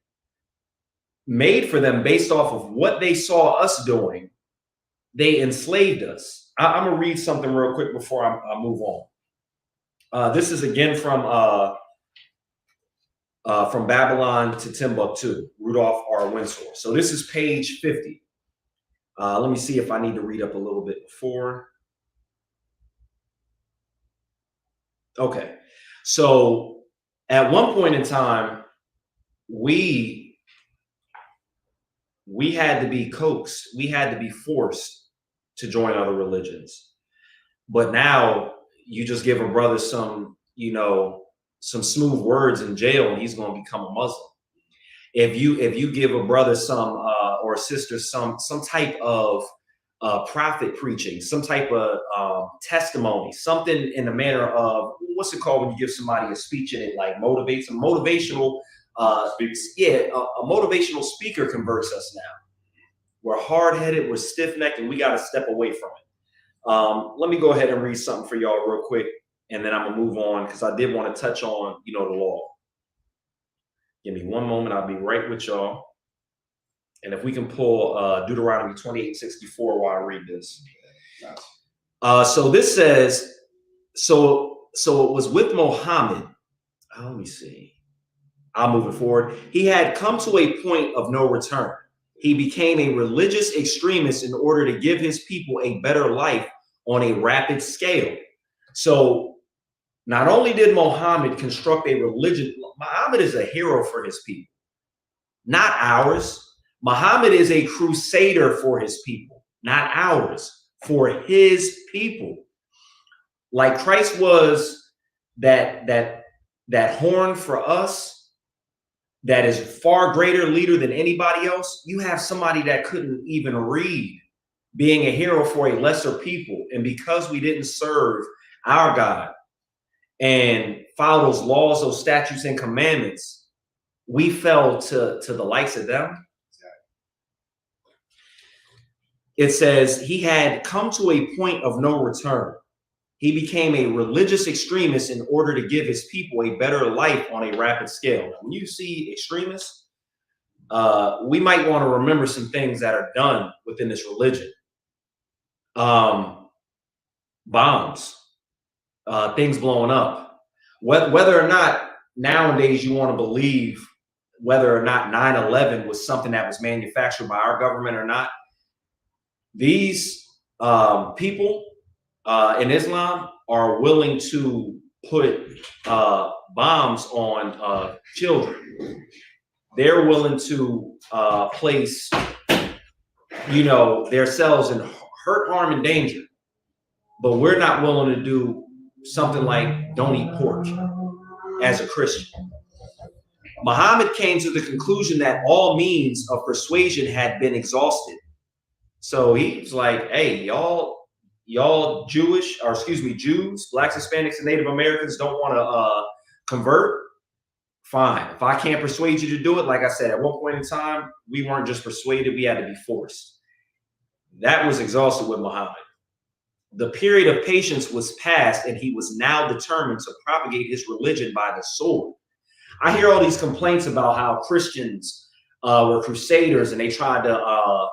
made for them based off of what they saw us doing, they enslaved us. I'm gonna read something real quick before I move on. This is again from Babylon to Timbuktu, Rudolph R. Windsor. So this is page 50. Let me see if I need to read up a little bit before. Okay, so at one point in time, we had to be coaxed, we had to be forced to join other religions. But now you just give a brother some smooth words in jail and he's going to become a Muslim. If you give a brother or a sister some type of prophet preaching, some type of testimony, something in the manner of, what's it called when you give somebody a speech and it like motivates them? Motivational, a motivational speaker converts us now. We're hard-headed, we're stiff-necked, and we got to step away from it. Let me go ahead and read something for y'all real quick, and then I'm gonna move on, because I did want to touch on, the law. Give me one moment, I'll be right with y'all. And if we can pull Deuteronomy 28:64 while I read this. So this says, so it was with Muhammad. Let me see. I'll move it forward. He had come to a point of no return. He became a religious extremist in order to give his people a better life on a rapid scale. So not only did Muhammad construct a religion, Muhammad is a hero for his people, not ours. Muhammad is a crusader for his people, not ours, for his people. Like Christ was that horn for us, that is far greater leader than anybody else. You have somebody that couldn't even read, being a hero for a lesser people. And because we didn't serve our God and follow those laws, those statutes and commandments, we fell to the likes of them. It says he had come to a point of no return. He became a religious extremist in order to give his people a better life on a rapid scale. Now, when you see extremists, we might want to remember some things that are done within this religion. bombs, things blowing up. Whether or not nowadays you want to believe whether or not 9/11 was something that was manufactured by our government or not, these people in Islam are willing to put bombs on children. They're willing to place, themselves in hurt, harm, and danger. But we're not willing to do something like don't eat pork as a Christian. Muhammad came to the conclusion that all means of persuasion had been exhausted. So he was like, hey, y'all Jews, Blacks, Hispanics, and Native Americans don't want to convert. Fine. If I can't persuade you to do it, like I said, at one point in time, we weren't just persuaded, we had to be forced. That was exhausted with Muhammad. The period of patience was past, and he was now determined to propagate his religion by the sword. I hear all these complaints about how Christians were crusaders and they tried to,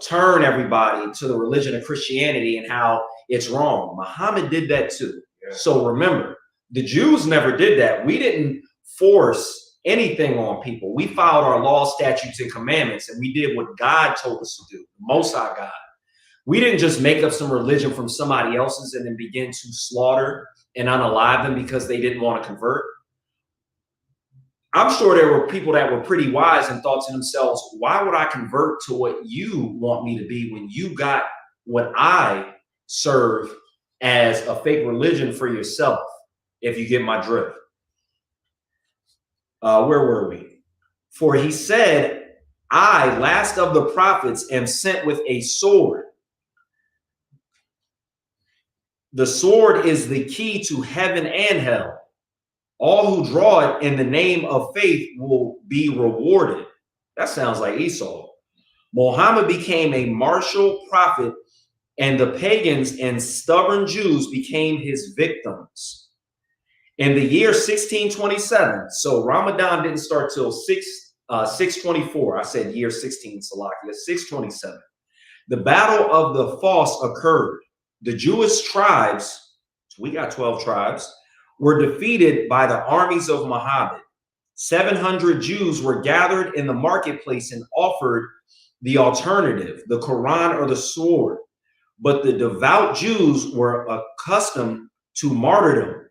turn everybody to the religion of Christianity and how it's wrong. Muhammad did that too. Yeah. So remember, the Jews never did that. We didn't force anything on people. We followed our laws, statutes, and commandments, and we did what God told us to do, the Most High God. We didn't just make up some religion from somebody else's and then begin to slaughter and unalive them because they didn't want to convert. I'm sure there were people that were pretty wise and thought to themselves, why would I convert to what you want me to be when you got what I serve as a fake religion for yourself, if you get my drift? Where were we? For he said, I, last of the prophets, am sent with a sword. The sword is the key to heaven and hell. All who draw it in the name of faith will be rewarded. That sounds like Esau. Muhammad became a martial prophet, and the pagans and stubborn Jews became his victims. In the year 1627, so Ramadan didn't start till 624. I said year 16, Salakia, 627. The Battle of the Fosse occurred. The Jewish tribes, we got 12 tribes, were defeated by the armies of Muhammad. 700 Jews were gathered in the marketplace and offered the alternative, the Quran or the sword. But the devout Jews were accustomed to martyrdom.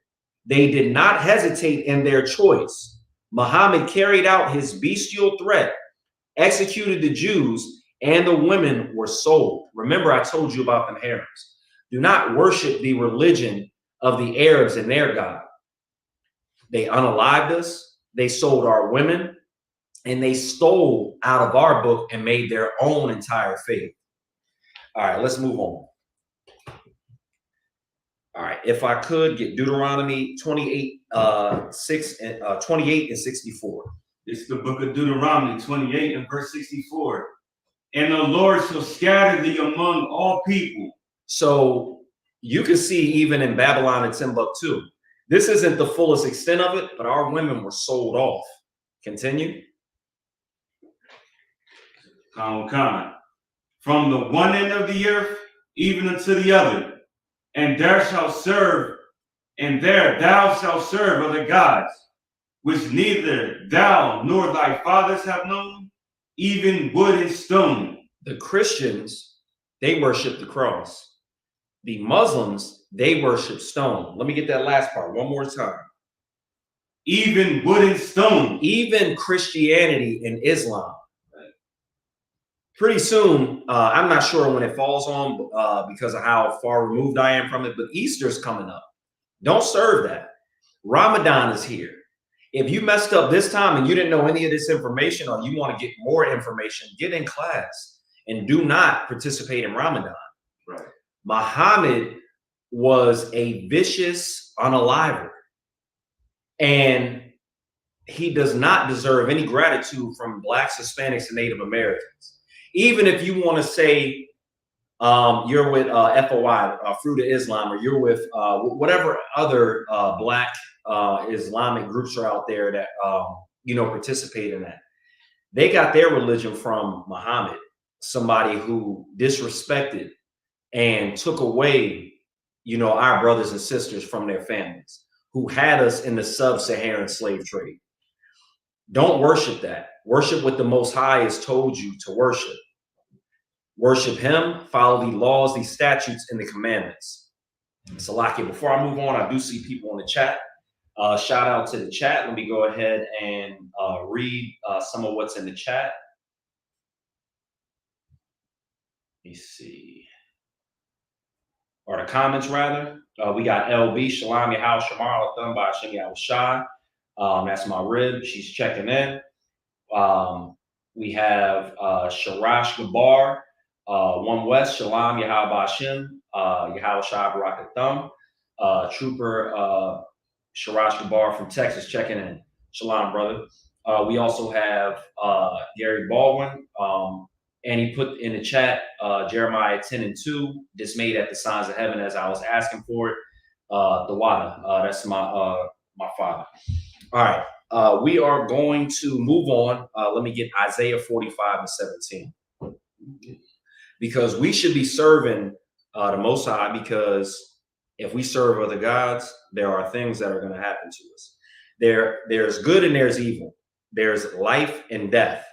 They did not hesitate in their choice. Muhammad carried out his bestial threat, executed the Jews, and the women were sold. Remember, I told you about them harems. Do not worship the religion of the Arabs and their God. They unalived us, they sold our women, and they stole out of our book and made their own entire faith. All right, let's move on. All right, if I could get Deuteronomy 28, 28 and 64. It's the book of Deuteronomy 28 and verse 64. And the Lord shall scatter thee among all people. So you can see even in Babylon and Timbuktu, this isn't the fullest extent of it, but our women were sold off. Continue. From the one end of the earth, even unto the other. And there thou shalt serve other gods, which neither thou nor thy fathers have known, even wood and stone. The Christians, they worship the cross. The Muslims, they worship stone. Let me get that last part one more time. Even wood and stone. Even Christianity and Islam. Pretty soon, I'm not sure when it falls on because of how far removed I am from it, but Easter's coming up. Don't serve that. Ramadan is here. If you messed up this time and you didn't know any of this information, or you want to get more information, get in class and do not participate in Ramadan. Right. Muhammad was a vicious unaliver, and he does not deserve any gratitude from Blacks, Hispanics, and Native Americans. Even if you want to say you're with FOI, Fruit of Islam, or you're with whatever other Black Islamic groups are out there that participate in that, they got their religion from Muhammad. somebody who disrespected and took away, our brothers and sisters from their families, who had us in the sub-Saharan slave trade. Don't worship that. Worship what the Most High has told you to worship. Worship him, follow the laws, the statutes, and the commandments. Salakia, before I move on, I do see people in the chat. Shout out to the chat. Let me go ahead and read some of what's in the chat. Let me see. Or the comments, rather. We got LB, Shalom Yahal Shamar, Latham by Hashem Yahweh Shai. That's my rib. She's checking in. We have Sharash Gabar, One West, Shalom Yahal Bashim, Yahal Shai Barak Thumb. Trooper Sharash Gabar from Texas checking in. Shalom, brother. We also have Gary Baldwin. And he put in the chat Jeremiah 10:2, dismayed at the signs of heaven as I was asking for it. The water. That's my father. All right. We are going to move on. Let me get Isaiah 45:17. Because we should be serving the Most High, because if we serve other gods, there are things that are going to happen to us. There's good and there's evil. There's life and death.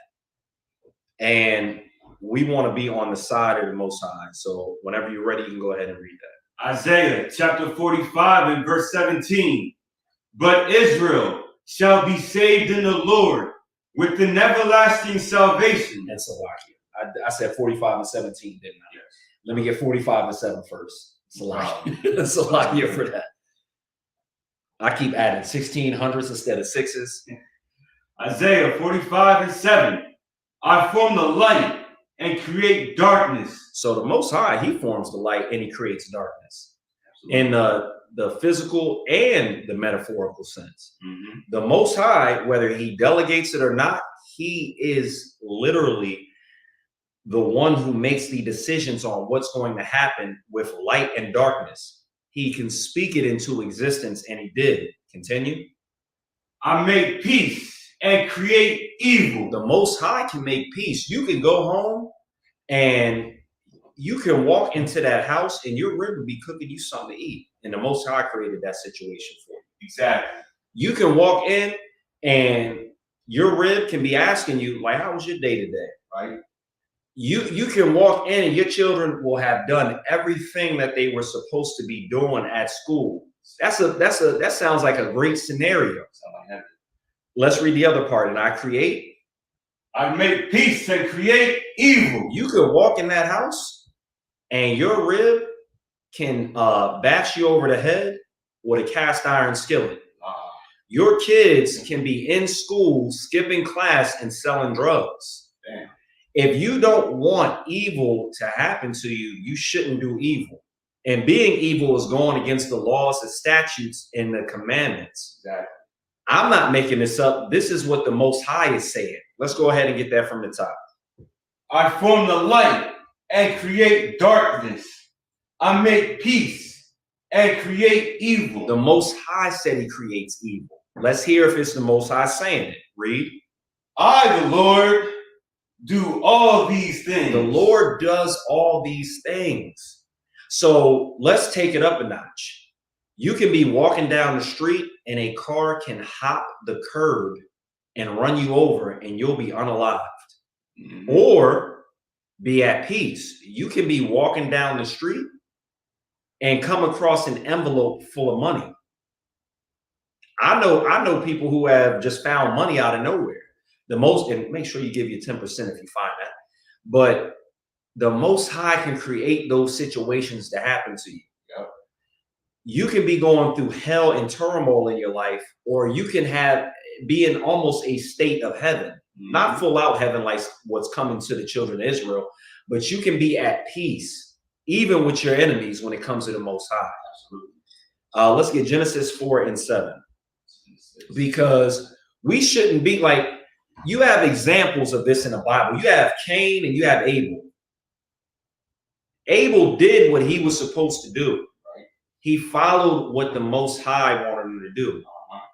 And we want to be on the side of the Most High. So whenever you're ready, you can go ahead and read that. Isaiah chapter 45 and verse 17. But Israel shall be saved in the Lord with an everlasting salvation. And Salakia. I said 45 and 17, didn't I? Yes. Let me get 45 and 7 first. Salakia. Salakia for that. I keep adding 1600s instead of sixes. Isaiah 45 and 7. I form the light and create darkness. So the Most High, he forms the light and he creates darkness. Absolutely. In the physical and the metaphorical sense. Mm-hmm. The Most High, whether he delegates it or not, he is literally the one who makes the decisions on what's going to happen with light and darkness. He can speak it into existence, and he did. Continue. I make peace and create evil. The Most High can make peace. You can go home and you can walk into that house and your rib will be cooking you something to eat. And the Most High created that situation for you. Exactly. You can walk in and your rib can be asking you, like, how was your day today? Right? You can walk in and your children will have done everything that they were supposed to be doing at school. That sounds like a great scenario. Let's read the other part. And I make peace and create evil. You could walk in that house and your rib can bash you over the head with a cast iron skillet. Your kids can be in school, skipping class and selling drugs. Damn. If you don't want evil to happen to you, you shouldn't do evil. And being evil is going against the laws, the statutes, and the commandments. Exactly. I'm not making this up. This is what the Most High is saying. Let's go ahead and get that from the top. I form the light and create darkness. I make peace and create evil. The Most High said he creates evil. Let's hear if it's the Most High saying it. Read. I, the Lord, do all these things. The Lord does all these things. So let's take it up a notch. You can be walking down the street and a car can hop the curb and run you over and you'll be unalived. Mm-hmm. Or be at peace. You can be walking down the street and come across an envelope full of money. I know people who have just found money out of nowhere. And make sure you give you 10% if you find that. But the Most High can create those situations to happen to you. Yep. You can be going through hell and turmoil in your life, or you can be in almost a state of heaven. Mm-hmm. Not full out heaven like what's coming to the children of Israel, but you can be at peace, even with your enemies when it comes to the Most High. Absolutely. Let's get Genesis 4:7. Because we shouldn't be like, you have examples of this in the Bible. You have Cain and you have Abel. Abel did what he was supposed to do. Right? He followed what the Most High wanted him to do.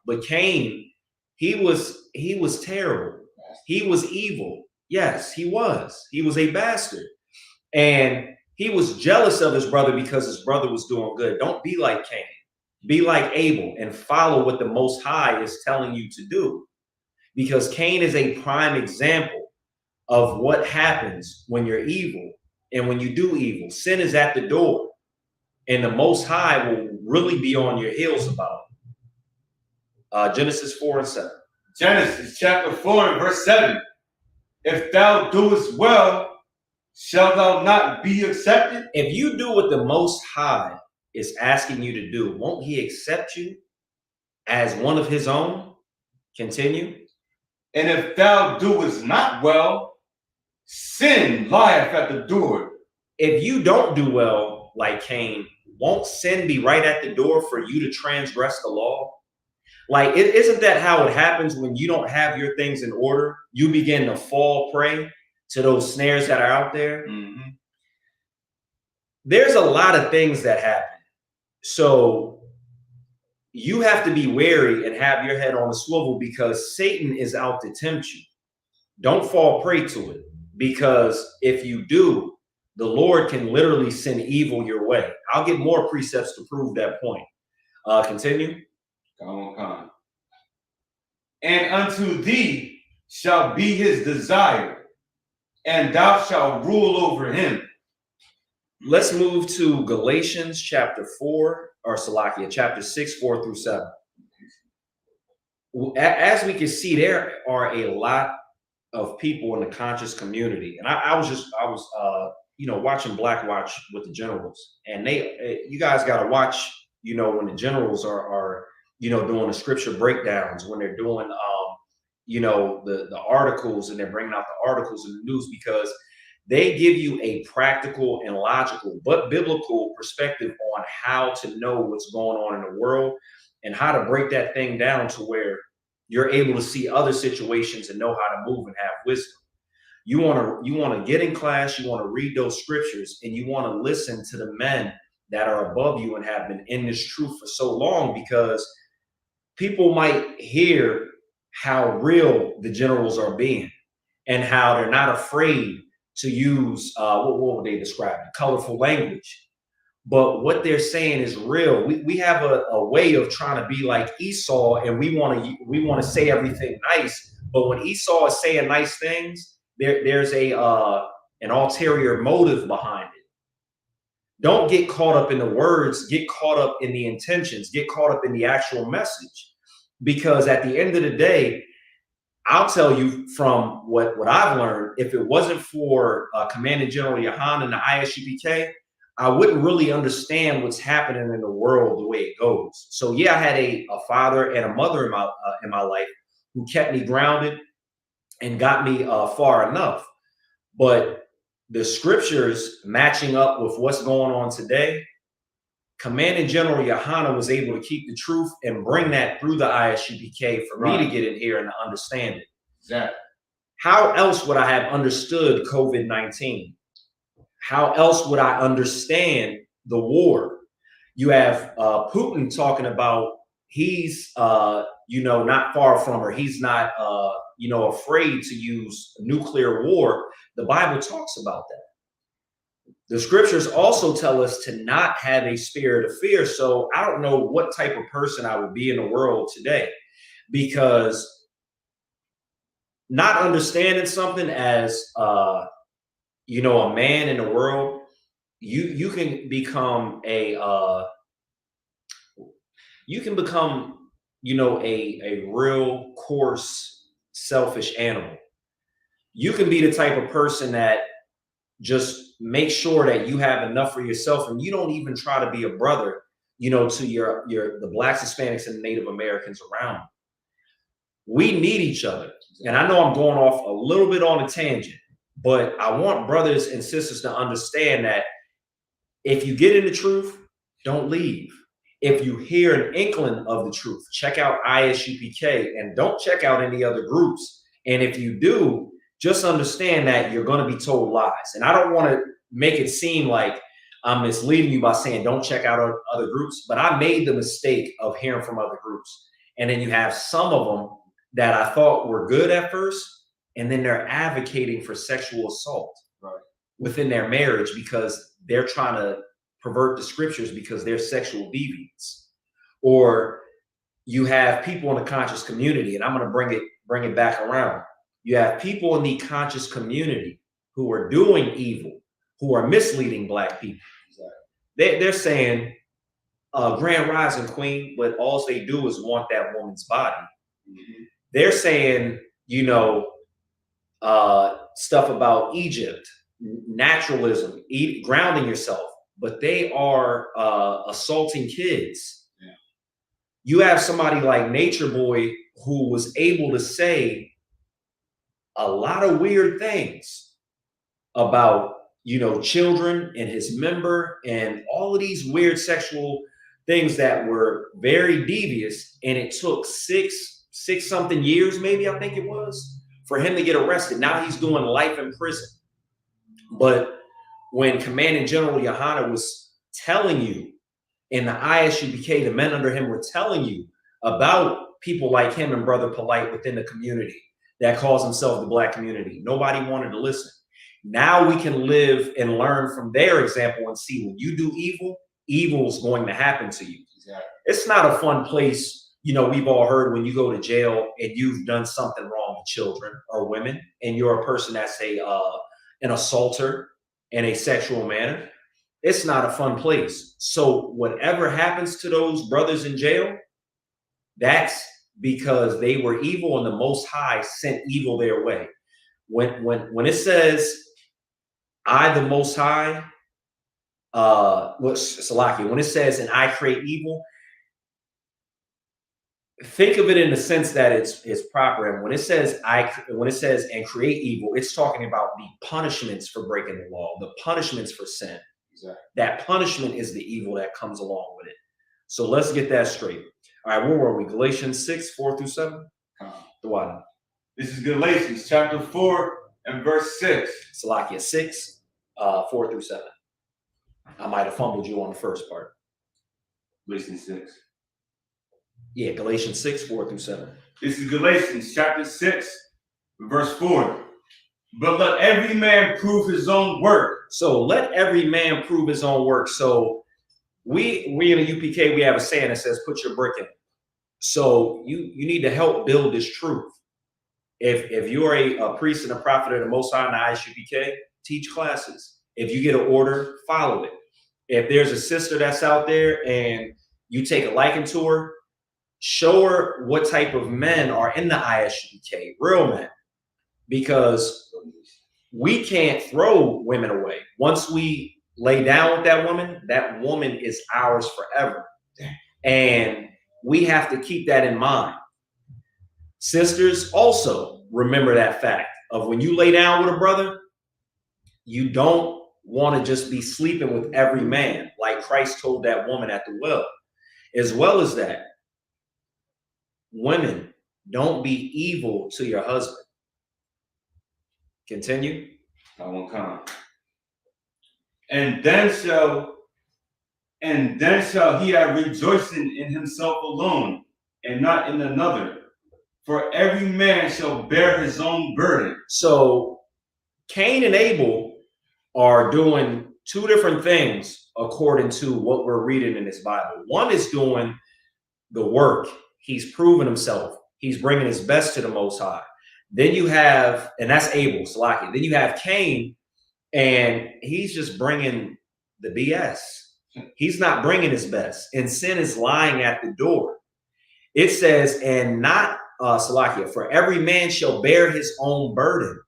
But Cain, he was terrible. He was evil. Yes, he was. He was a bastard. And he was jealous of his brother because his brother was doing good. Don't be like Cain. Be like Abel and follow what the Most High is telling you to do. Because Cain is a prime example of what happens when you're evil and when you do evil. Sin is at the door. And the Most High will really be on your heels about it. Genesis 4:7. Genesis chapter 4 and verse 7. If thou doest well, shalt thou not be accepted? If you do what the Most High is asking you to do, won't he accept you as one of his own? Continue. And if thou doest not well, sin lieth at the door. If you don't do well, like Cain, won't sin be right at the door for you to transgress the law? Like, isn't that how it happens when you don't have your things in order? You begin to fall prey to those snares that are out there. Mm-hmm. There's a lot of things that happen. So you have to be wary and have your head on a swivel because Satan is out to tempt you. Don't fall prey to it, because if you do, the Lord can literally send evil your way. I'll get more precepts to prove that point. Continue. Come on. And unto thee shall be his desire, and thou shalt rule over him. Let's move to Galatians chapter 4, or Salakia, chapter 6, 4 through 7. As we can see, there are a lot of people in the conscious community. And I was watching Black Watch with the generals, and you guys got to watch, when the generals are doing the scripture breakdowns, when they're doing, the articles, and they're bringing out the articles in the news, because they give you a practical and logical but biblical perspective on how to know what's going on in the world and how to break that thing down to where you're able to see other situations and know how to move and have wisdom. You want to get in class, you want to read those scriptures, and you want to listen to the men that are above you and have been in this truth for so long, because people might hear how real the generals are being and how they're not afraid to use, what would they describe it? Colorful language. But what they're saying is real. We have a way of trying to be like Esau, and we want to say everything nice. But when Esau is saying nice things, there's an ulterior motive behind it. Don't get caught up in the words, get caught up in the intentions, get caught up in the actual message. Because at the end of the day, I'll tell you from what I've learned, if it wasn't for Commanding General Yohanan and the ISUPK, I wouldn't really understand what's happening in the world the way it goes. So yeah, I had a father and a mother in my life who kept me grounded and got me far enough. But the scriptures matching up with what's going on today, Commanding General Yohanan was able to keep the truth and bring that through the ISUPK for me to get in here and to understand it. Exactly. How else would I have understood COVID-19? How else would I understand the war? You have Putin talking about he's, not far from, or he's not, afraid to use nuclear war. The Bible talks about that. The scriptures also tell us to not have a spirit of fear. So I don't know what type of person I would be in the world today, because not understanding something as, a man in the world, you can become a real coarse, selfish animal. You can be the type of person that just make sure that you have enough for yourself, and you don't even try to be a brother, to the Blacks, Hispanics, and Native Americans around. We need each other. And I know I'm going off a little bit on a tangent, but I want brothers and sisters to understand that if you get in the truth, don't leave. If you hear an inkling of the truth, check out ISUPK and don't check out any other groups. And if you do, just understand that you're going to be told lies. And I don't want to make it seem like I'm misleading you by saying don't check out other groups, but I made the mistake of hearing from other groups. And then you have some of them that I thought were good at first, and then they're advocating for sexual assault within their marriage because they're trying to pervert the scriptures because they're sexual deviants. Or you have people in the conscious community, and I'm going to bring it back around. You have people in the conscious community who are doing evil, who are misleading Black people. They're saying, Grand Rising Queen, but all they do is want that woman's body. They're saying, you know, stuff about Egypt, naturalism, grounding yourself, but they are assaulting kids. Yeah. You have somebody like Nature Boy who was able to say a lot of weird things about, you know, children and his member and all of these weird sexual things that were very devious. And it took six something years, maybe, I think it was, for him to get arrested. Now he's doing life in prison. But when Commanding General Yohana was telling you, and the ISUPK, the men under him were telling you about people like him and Brother Polite within the community that calls himself the Black community, nobody wanted to listen. Now we can live and learn from their example and see when you do evil, evil is going to happen to you. Exactly. It's not a fun place. You know, we've all heard when you go to jail and you've done something wrong to children or women, and you're a person that's an assaulter in a sexual manner. It's not a fun place. So whatever happens to those brothers in jail, that's because they were evil and the Most High sent evil their way. When it says, I, the Most High, Salaki, when it says, and I create evil, think of it in the sense that it's proper. And when it says and create evil, it's talking about the punishments for breaking the law, the punishments for sin. Exactly. That punishment is the evil that comes along with it. So let's get that straight. All right, where were we? Galatians 6, 4-7? The what? This is Galatians chapter 4 and verse 6. Salakia 6, 4-7. I might have fumbled you on the first part. Galatians 6. Yeah, Galatians 6, 4-7. This is Galatians chapter 6, verse 4. But let every man prove his own work. So let every man prove his own work. So we in the UPK, we have a saying that says, put your brick in. So you need to help build this truth. If you're a priest and a prophet of the Most High in the ISUPK, teach classes. If you get an order, follow it. If there's a sister that's out there and you take a liking to her, show her what type of men are in the ISUPK, real men, because we can't throw women away. Once we lay down with that woman is ours forever. And we have to keep that in mind. Sisters, also remember that fact of when you lay down with a brother, you don't want to just be sleeping with every man, like Christ told that woman at the well. As well as that, women, don't be evil to your husband. Continue. I won't come. And then shall he have rejoicing in himself alone, and not in another. For every man shall bear his own burden. So Cain and Abel are doing two different things according to what we're reading in this Bible. One is doing the work. He's proven himself. He's bringing his best to the Most High. Then you have, and that's Abel, Salaki. Then you have Cain, and he's just bringing the BS. He's not bringing his best, and sin is lying at the door. It says, and not Salakia, for every man shall bear his own burden.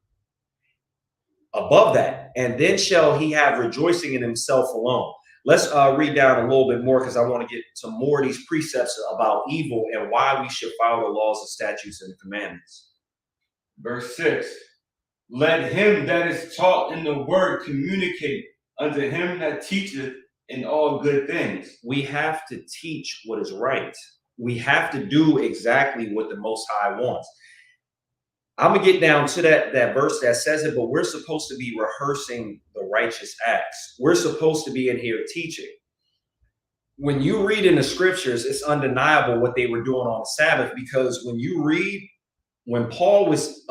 Above that, and then shall he have rejoicing in himself alone. Let's read down a little bit more, because I want to get to more of these precepts about evil and why we should follow the laws and statutes and the commandments. Verse 6. Let him that is taught in the word communicate unto him that teacheth in all good things. We have to teach what is right. We have to do exactly what the Most High wants. I'm going to get down to that verse that says it, but we're supposed to be rehearsing the righteous acts. We're supposed to be in here teaching. When you read in the scriptures, it's undeniable what they were doing on the Sabbath, because when you read when Paul was,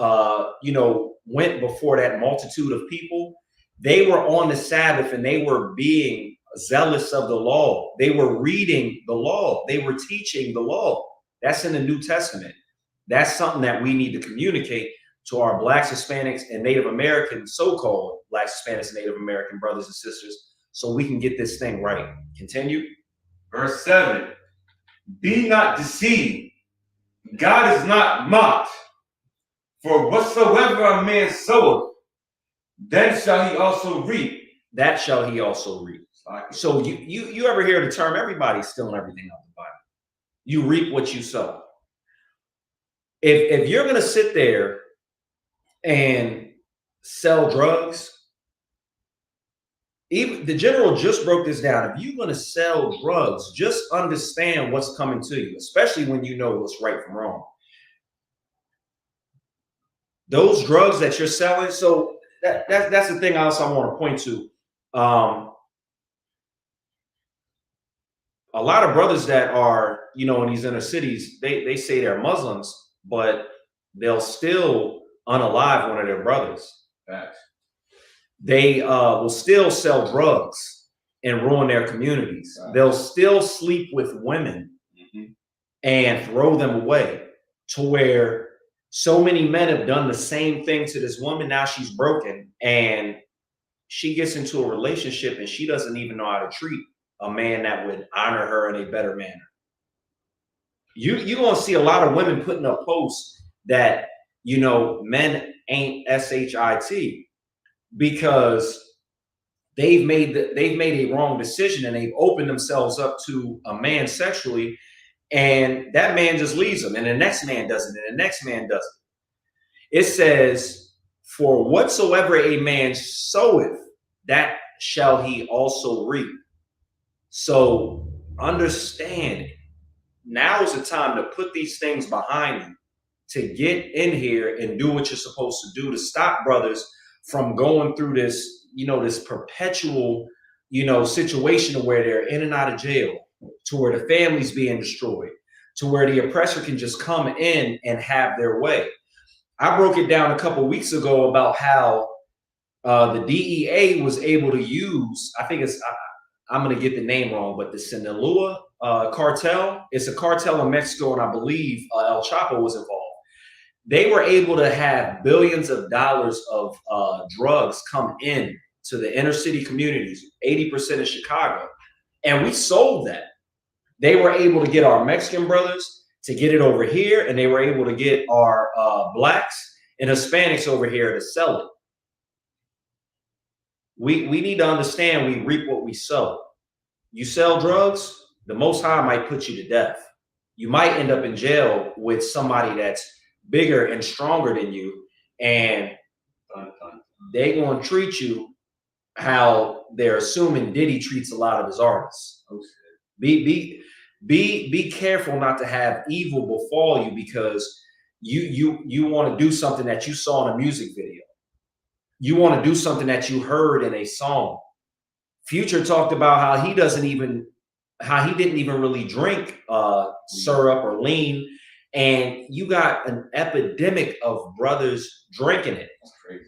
went before that multitude of people, they were on the Sabbath and they were being zealous of the law. They were reading the law. They were teaching the law. That's in the New Testament. That's something that we need to communicate to our Blacks, Hispanics, and Native American, so-called Blacks, Hispanics, and Native American brothers and sisters, so we can get this thing right. Continue. Verse 7. Be not deceived. God is not mocked. For whatsoever a man soweth, then shall he also reap. That shall he also reap. So you ever hear the term, everybody's stealing everything out of the Bible. You reap what you sow. If you're going to sit there and sell drugs, even the general just broke this down. If you're going to sell drugs, just understand what's coming to you, especially when you know what's right from wrong. Those drugs that you're selling, so that's the thing else I want to point to. A lot of brothers that are, in these inner cities, they say they're Muslims, but they'll still unalive one of their brothers. Facts. They will still sell drugs and ruin their communities. Right. They'll still sleep with women and throw them away, to where so many men have done the same thing to this woman. Now she's broken and she gets into a relationship and she doesn't even know how to treat a man that would honor her in a better manner. You're going to see a lot of women putting up posts that, men ain't shit, because they've made a wrong decision and they've opened themselves up to a man sexually, and that man just leaves them, and the next man doesn't, and the next man doesn't. It says, for whatsoever a man soweth, that shall he also reap. So understand, now is the time to put these things behind you, to get in here and do what you're supposed to do, to stop brothers from going through this, this perpetual, situation where they're in and out of jail, to where the family's being destroyed, to where the oppressor can just come in and have their way. I broke it down a couple weeks ago about how the DEA was able to use, I think I'm going to get the name wrong, but the Sinaloa cartel, it's a cartel in Mexico, and I believe El Chapo was involved. They were able to have billions of dollars of drugs come in to the inner city communities, 80% in Chicago, and we sold that. They were able to get our Mexican brothers to get it over here, and they were able to get our Blacks and Hispanics over here to sell it. We need to understand we reap what we sow. You sell drugs, the Most High might put you to death. You might end up in jail with somebody that's bigger and stronger than you, and they're going to treat you how they're assuming Diddy treats a lot of his artists. Be careful not to have evil befall you because you want to do something that you saw in a music video. You want to do something that you heard in a song. Future talked about how he didn't even really drink syrup or lean, and you got an epidemic of brothers drinking it. That's crazy.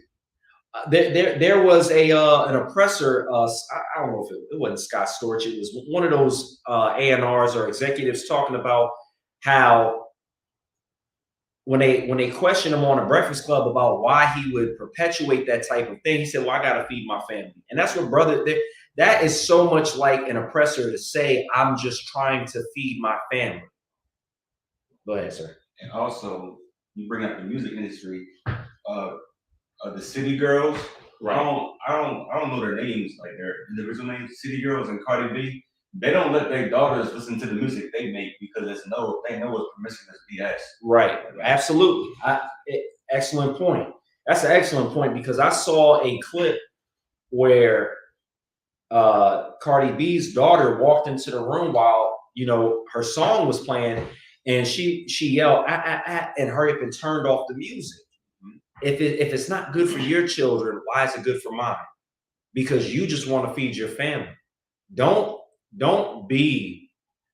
There was an oppressor. I don't know if it wasn't Scott Storch. It was one of those A&Rs or executives talking about how when they questioned him on a Breakfast Club about why he would perpetuate that type of thing, he said, "Well, I got to feed my family," and that's what that is so much like an oppressor to say, "I'm just trying to feed my family." Go ahead, sir. And also, you bring up the music industry. The City Girls. Right. I don't know their names, like their individual names. City Girls and Cardi B. They don't let their daughters listen to the music they make because they know it's promiscuous BS. Right. Absolutely. Excellent point. That's an excellent point because I saw a clip where Cardi B's daughter walked into the room while her song was playing, and she yelled and hurry up and turned off the music. If it's not good for your children, why is it good for mine? Because you just want to feed your family. Don't be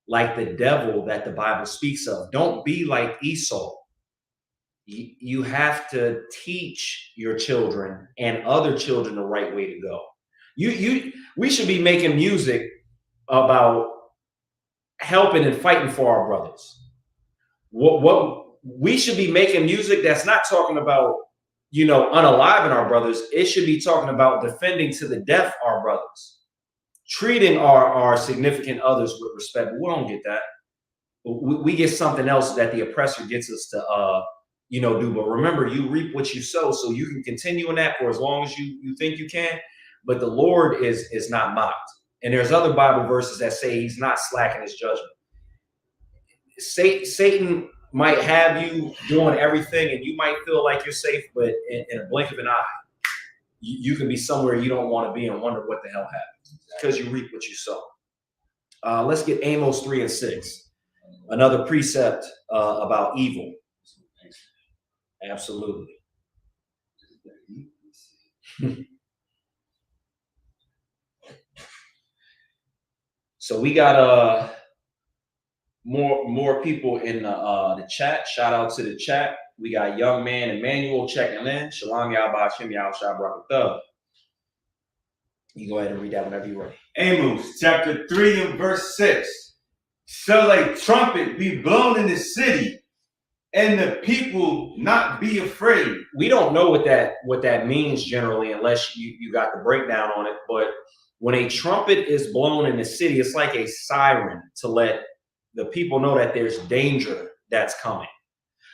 like the devil that the Bible speaks of. Don't be like Esau. you have to teach your children and other children the right way to go. We should be making music about helping and fighting for our brothers. What we should be making music that's not talking about, unaliving our brothers. It should be talking about defending to the death our brothers, treating our significant others with respect. We don't get that. We get something else that the oppressor gets us to do. But remember, you reap what you sow, so you can continue in that for as long as you think you can. But the Lord is not mocked. And there's other Bible verses that say he's not slack in his judgment. Satan might have you doing everything and you might feel like you're safe, but in a blink of an eye, you can be somewhere you don't want to be and wonder what the hell happened, because you reap what you sow. Let's get Amos 3:6. Another precept about evil. Absolutely. So we got more people in the chat. Shout out to the chat. We got young man Emmanuel checking in. Shalom Yahbashim Yahushua Barakatah. You go ahead and read that whenever you're ready. Amos chapter 3 and verse 6. Shall a trumpet be blown in the city, and the people not be afraid? We don't know what that means generally, unless you got the breakdown on it. But when a trumpet is blown in the city, it's like a siren to let the people know that there's danger that's coming.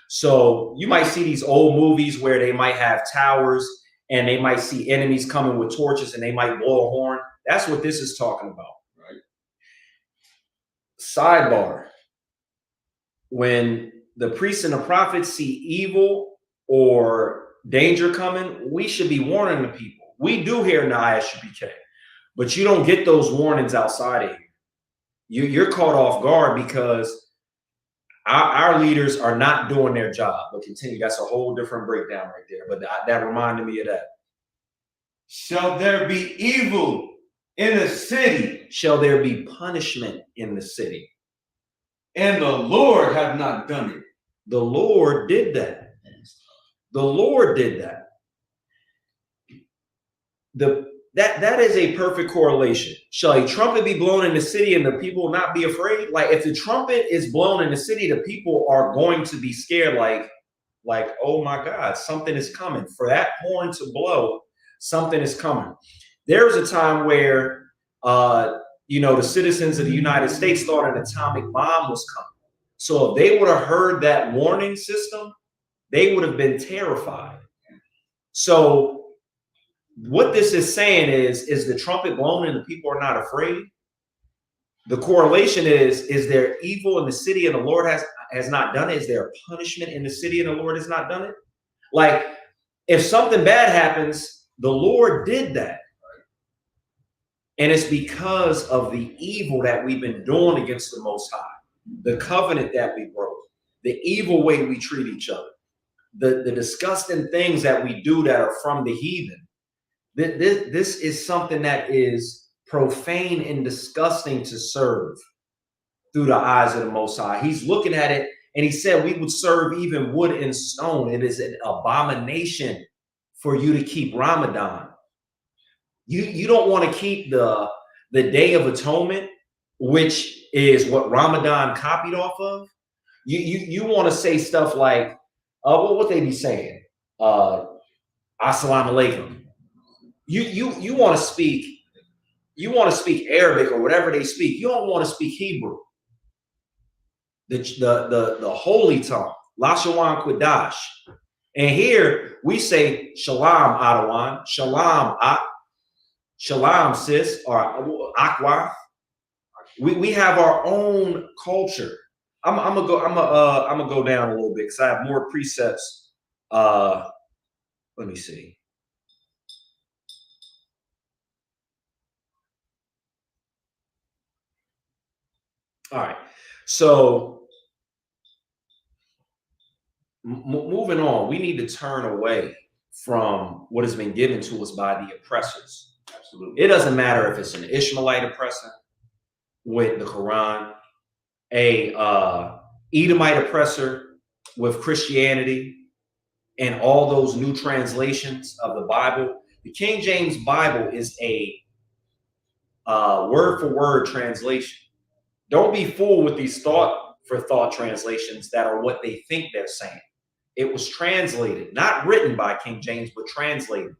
So you might see these old movies where they might have towers and they might see enemies coming with torches and they might blow a horn. That's what this is talking about. Right. Sidebar. When the priests and the prophets see evil or danger coming, we should be warning the people. We do here in the ISUPK, but you don't get those warnings outside of here. You're caught off guard because our leaders are not doing their job. But continue. That's a whole different breakdown right there. But that reminded me of that. Shall there be evil in the city? Shall there be punishment in the city? And the Lord have not done it. The Lord did that. The Lord did that. That is a perfect correlation. Shall a trumpet be blown in the city and the people not be afraid? Like, if the trumpet is blown in the city, the people are going to be scared, like, oh my God, something is coming. For that horn to blow, something is coming. There was a time where, the citizens of the United States thought an atomic bomb was coming. So if they would have heard that warning system, they would have been terrified. So what this is saying is the trumpet blown and the people are not afraid? The correlation is there evil in the city and the Lord has not done it? Is there a punishment in the city and the Lord has not done it? Like, if something bad happens, the Lord did that. And it's because of the evil that we've been doing against the Most High, the covenant that we broke, the evil way we treat each other, the disgusting things that we do that are from the heathen. This is something that is profane and disgusting to serve through the eyes of the Most High. He's looking at it and he said we would serve even wood and stone. It is an abomination for you to keep Ramadan. You don't want to keep the Day of Atonement, which is what Ramadan copied off of. You want to say stuff like, what they be saying? Assalamu alaikum. You want to speak Arabic or whatever they speak. You don't want to speak Hebrew. The holy tongue, Lashawan Quadash. And here we say Shalom Adawan, Shalom Ak, Shalom sis, or Akwa. We have our own culture. I'm gonna go down a little bit because I have more precepts. Let me see. All right, so moving on, we need to turn away from what has been given to us by the oppressors. Absolutely. It doesn't matter if it's an Ishmaelite oppressor with the Quran, a Edomite oppressor with Christianity, and all those new translations of the Bible, the King James Bible is a word for word translation. Don't be fooled with these thought for thought translations that are what they think they're saying. It was translated, not written by King James, but translated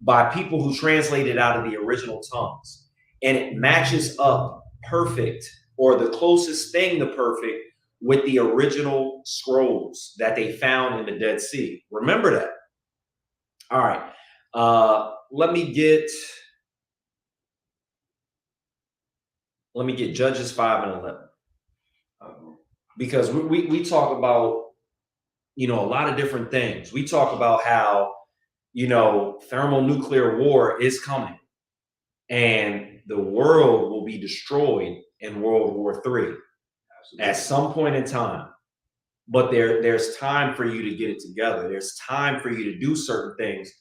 by people who translated out of the original tongues. And it matches up perfect, or the closest thing to perfect, with the original scrolls that they found in the Dead Sea. Remember that. All right. Let me get Judges 5 and 11. Because we talk about, a lot of different things. We talk about how, thermonuclear war is coming and the world will be destroyed in World War III at some point in time. But there's time for you to get it together. There's time for you to do certain things.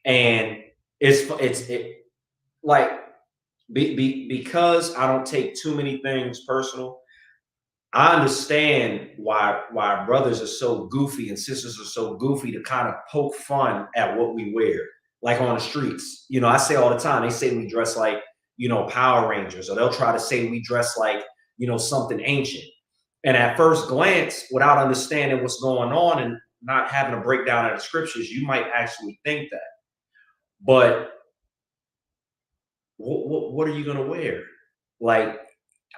And because I don't take too many things personal, I understand why brothers are so goofy and sisters are so goofy to kind of poke fun at what we wear, like on the streets. I say all the time, they say we dress like, Power Rangers, or they'll try to say we dress like, something ancient. And at first glance, without understanding what's going on and not having a breakdown of the scriptures, you might actually think that. But what are you going to wear? Like,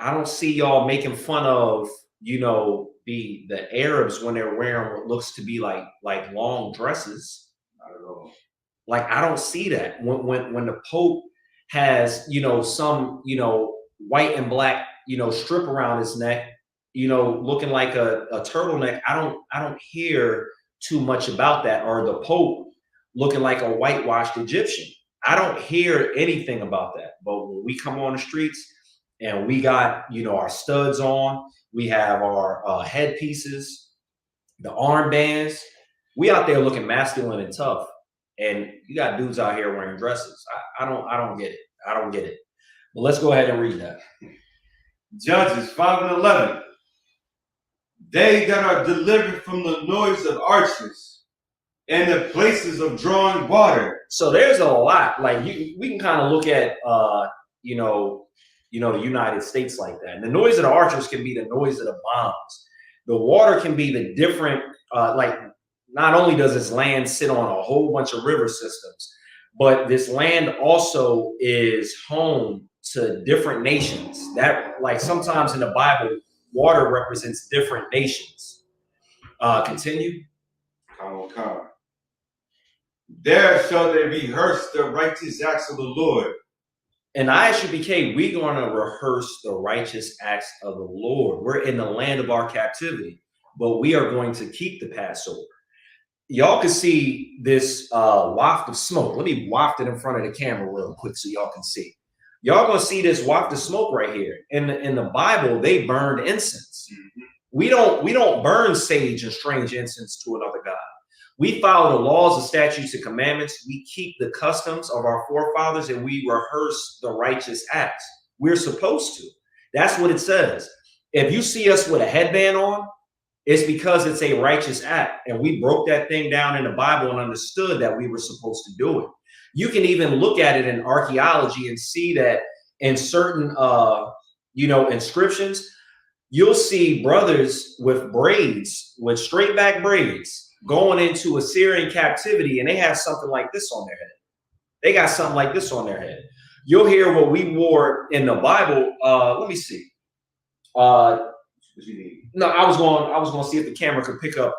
I don't see y'all making fun of, the Arabs when they're wearing what looks to be like long dresses. I don't know. Like, I don't see that. When the Pope has, some, white and black, strip around his neck, looking like a turtleneck, I don't hear too much about that. Or the Pope looking like a whitewashed Egyptian. I don't hear anything about that. But when we come on the streets, and we got, our studs on, we have our headpieces, the armbands. We out there looking masculine and tough. And you got dudes out here wearing dresses. I don't get it. I don't get it. But let's go ahead and read that. Judges 5 and 11. They that are delivered from the noise of archers and the places of drawing water. So there's a lot. Like we can kind of look at the United States like that. And the noise of the archers can be the noise of the bombs. The water can be the different, not only does this land sit on a whole bunch of river systems, but this land also is home to different nations. That, like, sometimes in the Bible, water represents different nations. Continue. There shall they rehearse the righteous acts of the Lord. And ISUBK, we're going to rehearse the righteous acts of the Lord. We're in the land of our captivity, but we are going to keep the Passover. Y'all can see this waft of smoke. Let me waft it in front of the camera real quick so y'all can see. Y'all gonna see this waft of smoke right here. In the Bible, they burned incense. We don't burn sage and strange incense to another god. We follow the laws, the statutes, and commandments. We keep the customs of our forefathers, and we rehearse the righteous acts. We're supposed to. That's what it says. If you see us with a headband on, it's because it's a righteous act. And we broke that thing down in the Bible and understood that we were supposed to do it. You can even look at it in archaeology and see that in certain, inscriptions, you'll see brothers with braids, with straight back braids, going into Assyrian captivity, and they have something like this on their head. They got something like this on their head. You'll hear what we wore in the Bible. Let me see. No, I was going to see if the camera could pick up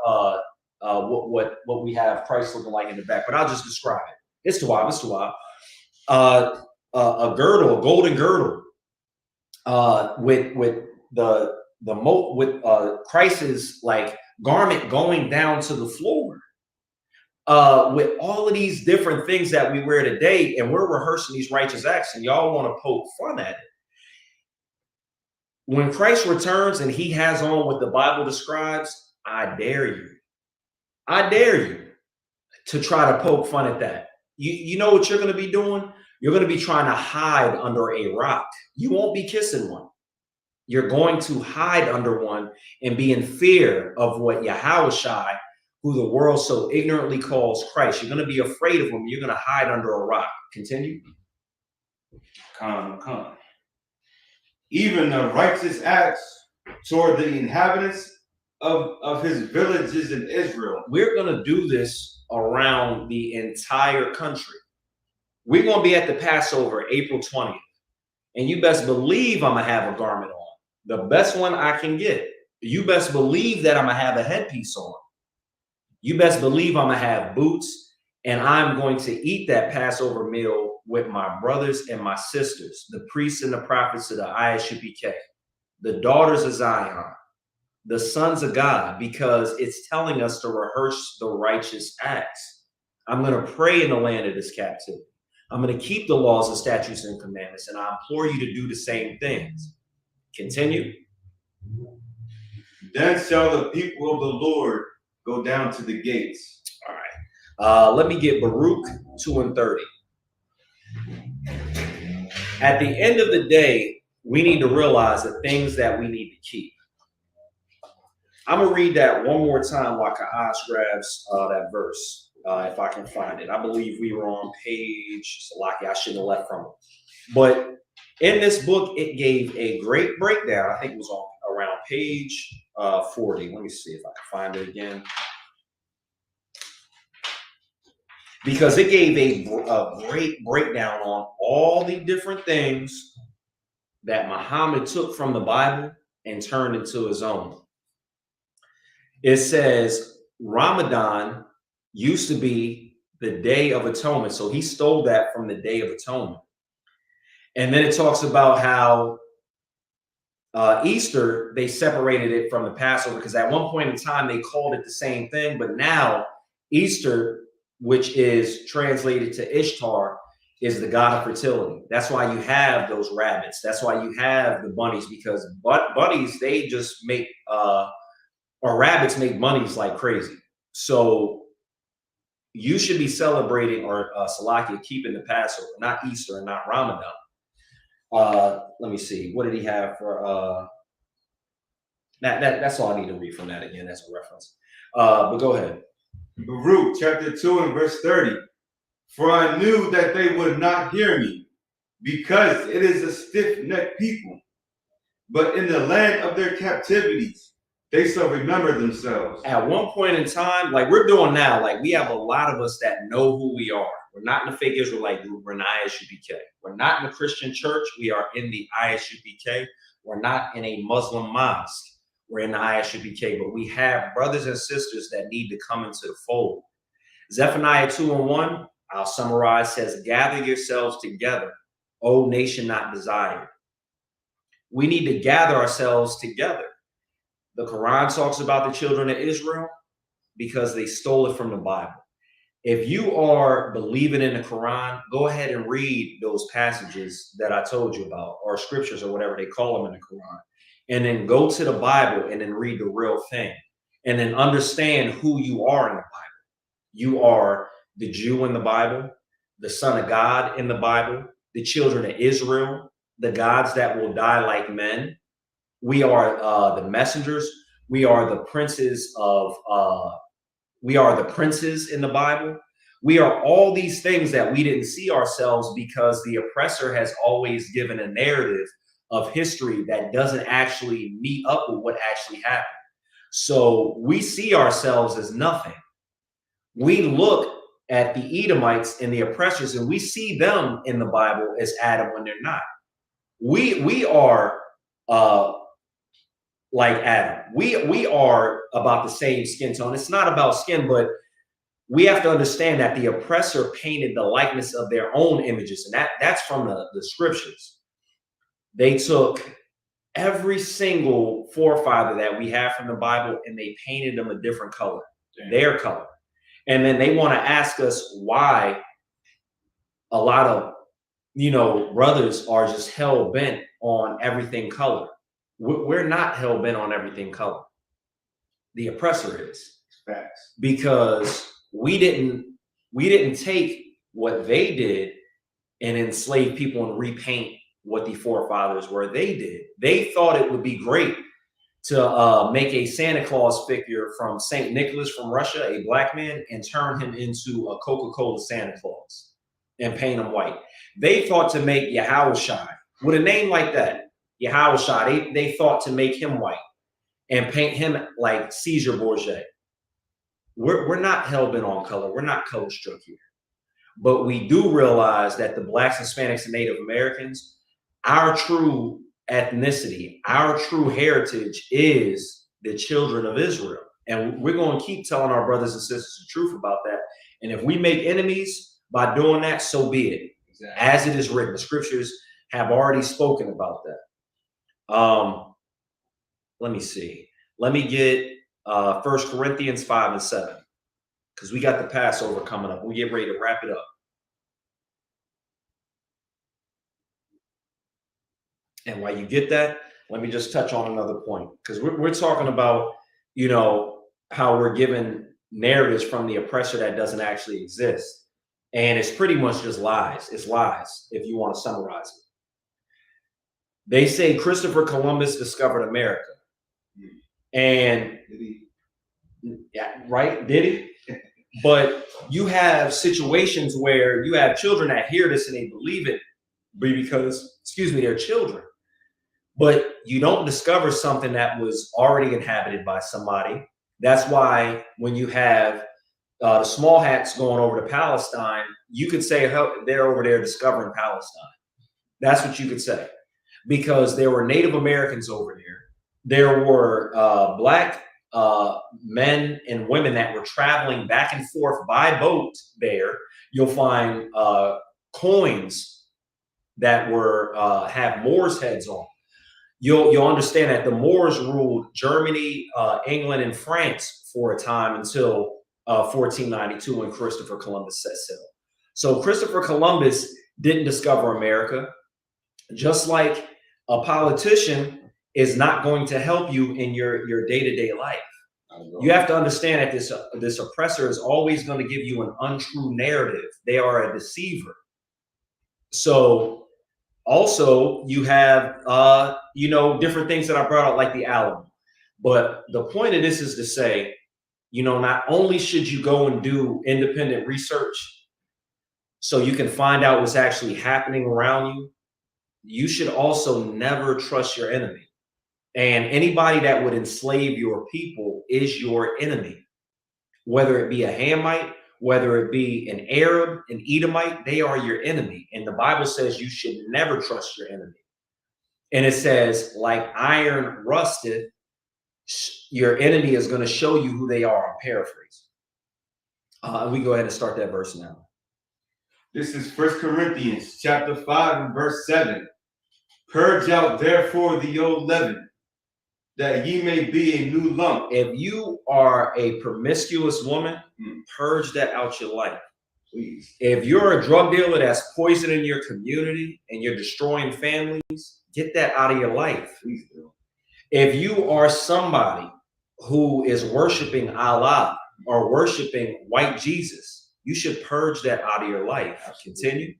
what we have Christ looking like in the back, but I'll just describe it. It's Tawab. A girdle, a golden girdle, with Christ's like garment going down to the floor, with all of these different things that we wear today, and we're rehearsing these righteous acts, and y'all want to poke fun at it. When Christ returns and he has on what the Bible describes, I dare you to try to poke fun at that. You know what you're going to be doing? You're going to be trying to hide under a rock. You won't be kissing one. You're going to hide under one and be in fear of what Yahushua, who the world so ignorantly calls Christ. You're going to be afraid of him. You're going to hide under a rock. Continue. Come. Even the righteous acts toward the inhabitants of his villages in Israel. We're going to do this around the entire country. We're going to be at the Passover, April 20th. And you best believe I'm going to have a garment on. The best one I can get. You best believe that I'm going to have a headpiece on. You best believe I'm going to have boots. And I'm going to eat that Passover meal with my brothers and my sisters, the priests and the prophets of the ISUPK, the daughters of Zion, the sons of God, because it's telling us to rehearse the righteous acts. I'm going to pray in the land of this captivity. I'm going to keep the laws and statutes and commandments, and I implore you to do the same things. Continue. Then shall the people of the Lord go down to the gates. All right. Let me get Baruch 2:30. At the end of the day, we need to realize the things that we need to keep. I'm going to read that one more time while Ka'ash grabs that verse, if I can find it. I believe we were on page, Salaki, I shouldn't have left from it. But in this book, it gave a great breakdown. I think it was on around page 40. Let me see if I can find it again. Because it gave a great breakdown on all the different things that Muhammad took from the Bible and turned into his own. It says Ramadan used to be the Day of Atonement. So he stole that from the Day of Atonement. And then it talks about how Easter, they separated it from the Passover, because at one point in time, they called it the same thing. But now Easter, which is translated to Ishtar, is the god of fertility. That's why you have those rabbits. That's why you have the bunnies, because bunnies, they just make, or rabbits make bunnies like crazy. So you should be celebrating, or Salakia, keeping the Passover, not Easter and not Ramadan. Let me see. What did he have for that's all I need to read from that again as a reference. But go ahead. Baruch chapter 2 and verse 30. For I knew that they would not hear me, because it is a stiff-necked people. But in the land of their captivities, they shall remember themselves. At one point in time, like we're doing now, like we have a lot of us that know who we are. We're not in the fake Israelite group. We're in the ISUPK. We're not in the Christian church. We are in the ISUPK. We're not in a Muslim mosque. We're in the ISUPK. But we have brothers and sisters that need to come into the fold. Zephaniah 2:1, I'll summarize, says, gather yourselves together, O nation not desired. We need to gather ourselves together. The Quran talks about the children of Israel because they stole it from the Bible. If you are believing in the Quran, go ahead and read those passages that I told you about, or scriptures, or whatever they call them in the Quran, and then go to the Bible and then read the real thing, and then understand who you are in the Bible. You are the Jew in the Bible, the Son of God in the Bible, the children of Israel, the gods that will die like men. We are the messengers. We are the princes of, we are the princes in the Bible. We are all these things that we didn't see ourselves because the oppressor has always given a narrative of history that doesn't actually meet up with what actually happened. So we see ourselves as nothing. We look at the Edomites and the oppressors, and we see them in the Bible as Adam when they're not. We are like Adam. We are about the same skin tone. It's not about skin, but we have to understand that the oppressor painted the likeness of their own images, and that's from the scriptures. They took every single forefather that we have from the Bible and they painted them a different color, their color. And then they want to ask us why a lot of, brothers are just hell bent on everything color. We're not hell bent on everything color. The oppressor is. Facts. Because we didn't take what they did and enslave people and repaint what the forefathers were. They did. They thought it would be great to make a Santa Claus figure from St. Nicholas from Russia, a black man, and turn him into a Coca-Cola Santa Claus and paint him white. They thought to make Yahushua with a name like that, Yahushua, they thought to make him white and paint him like Caesar Borgia. We're not hell-bent on color. We're not color struck here. But we do realize that the Blacks, Hispanics, and Native Americans, our true ethnicity, our true heritage is the children of Israel. And we're going to keep telling our brothers and sisters the truth about that. And if we make enemies by doing that, so be it. Exactly. As it is written, the scriptures have already spoken about that. Let me see. Let me get 1 Corinthians 5 and 7, because we got the Passover coming up. We get ready to wrap it up. And while you get that, let me just touch on another point, because we're talking about, you know, how we're given narratives from the oppressor that doesn't actually exist. And it's pretty much just lies. It's lies, if you want to summarize it. They say Christopher Columbus discovered America. And yeah, right? Did he? But you have situations where you have children that hear this and they believe it because, they're children. But you don't discover something that was already inhabited by somebody. That's why when you have the small hats going over to Palestine, you could say they're over there discovering Palestine. That's what you could say, because there were Native Americans over there. There were black men and women that were traveling back and forth by boat there. You'll find coins that were have Moors' heads on. You'll understand that the Moors ruled Germany, England, and France for a time until 1492 when Christopher Columbus set sail. So Christopher Columbus didn't discover America, just like a politician is not going to help you in your day-to-day life. You have to understand that this oppressor is always going to give you an untrue narrative. They are a deceiver. So also you have different things that I brought out, like the Alamo. But the point of this is to say, not only should you go and do independent research so you can find out what's actually happening around you, you should also never trust your enemy. And anybody that would enslave your people is your enemy. Whether it be a Hamite, whether it be an Arab, an Edomite, they are your enemy. And the Bible says you should never trust your enemy. And it says, like iron rusteth, your enemy is going to show you who they are. I'm paraphrasing. We go ahead and start that verse now. This is 1 Corinthians chapter 5 and verse 7. Purge out therefore the old leaven, that ye may be a new lump. If you are a promiscuous woman, purge that out your life. Please. If you're a drug dealer that's poisoning your community and you're destroying families, get that out of your life. Please do. If you are somebody who is worshiping Allah or worshiping white Jesus, you should purge that out of your life. Continue.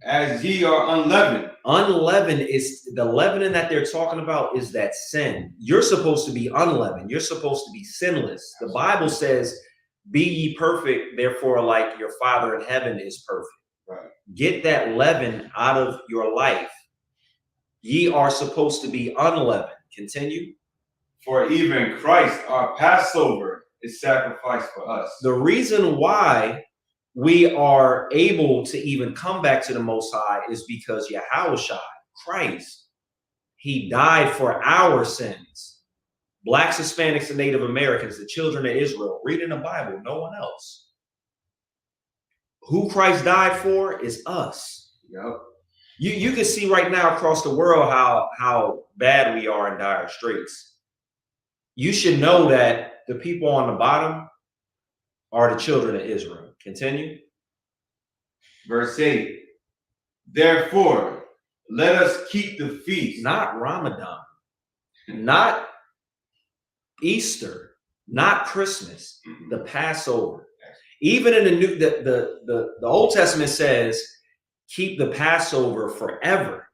As ye are unleavened. Unleavened is the leavening that they're talking about, is that sin. You're supposed to be unleavened. You're supposed to be sinless. The Bible says, be ye perfect, therefore like your Father in heaven is perfect. Right. Get that leaven out of your life. Ye are supposed to be unleavened. Continue. For even Christ, our Passover, is sacrificed for us. The reason why we are able to even come back to the Most High is because Yahushua, Christ, he died for our sins. Blacks, Hispanics, and Native Americans, the children of Israel, read in the Bible, no one else. Who Christ died for is us. Yep. You can see right now across the world how bad we are in dire straits. You should know that the people on the bottom are the children of Israel. Continue. Verse 8. Therefore, let us keep the feast. Not Ramadan, not Easter, not Christmas, the Passover. Even in the Old Testament says, keep the Passover forever.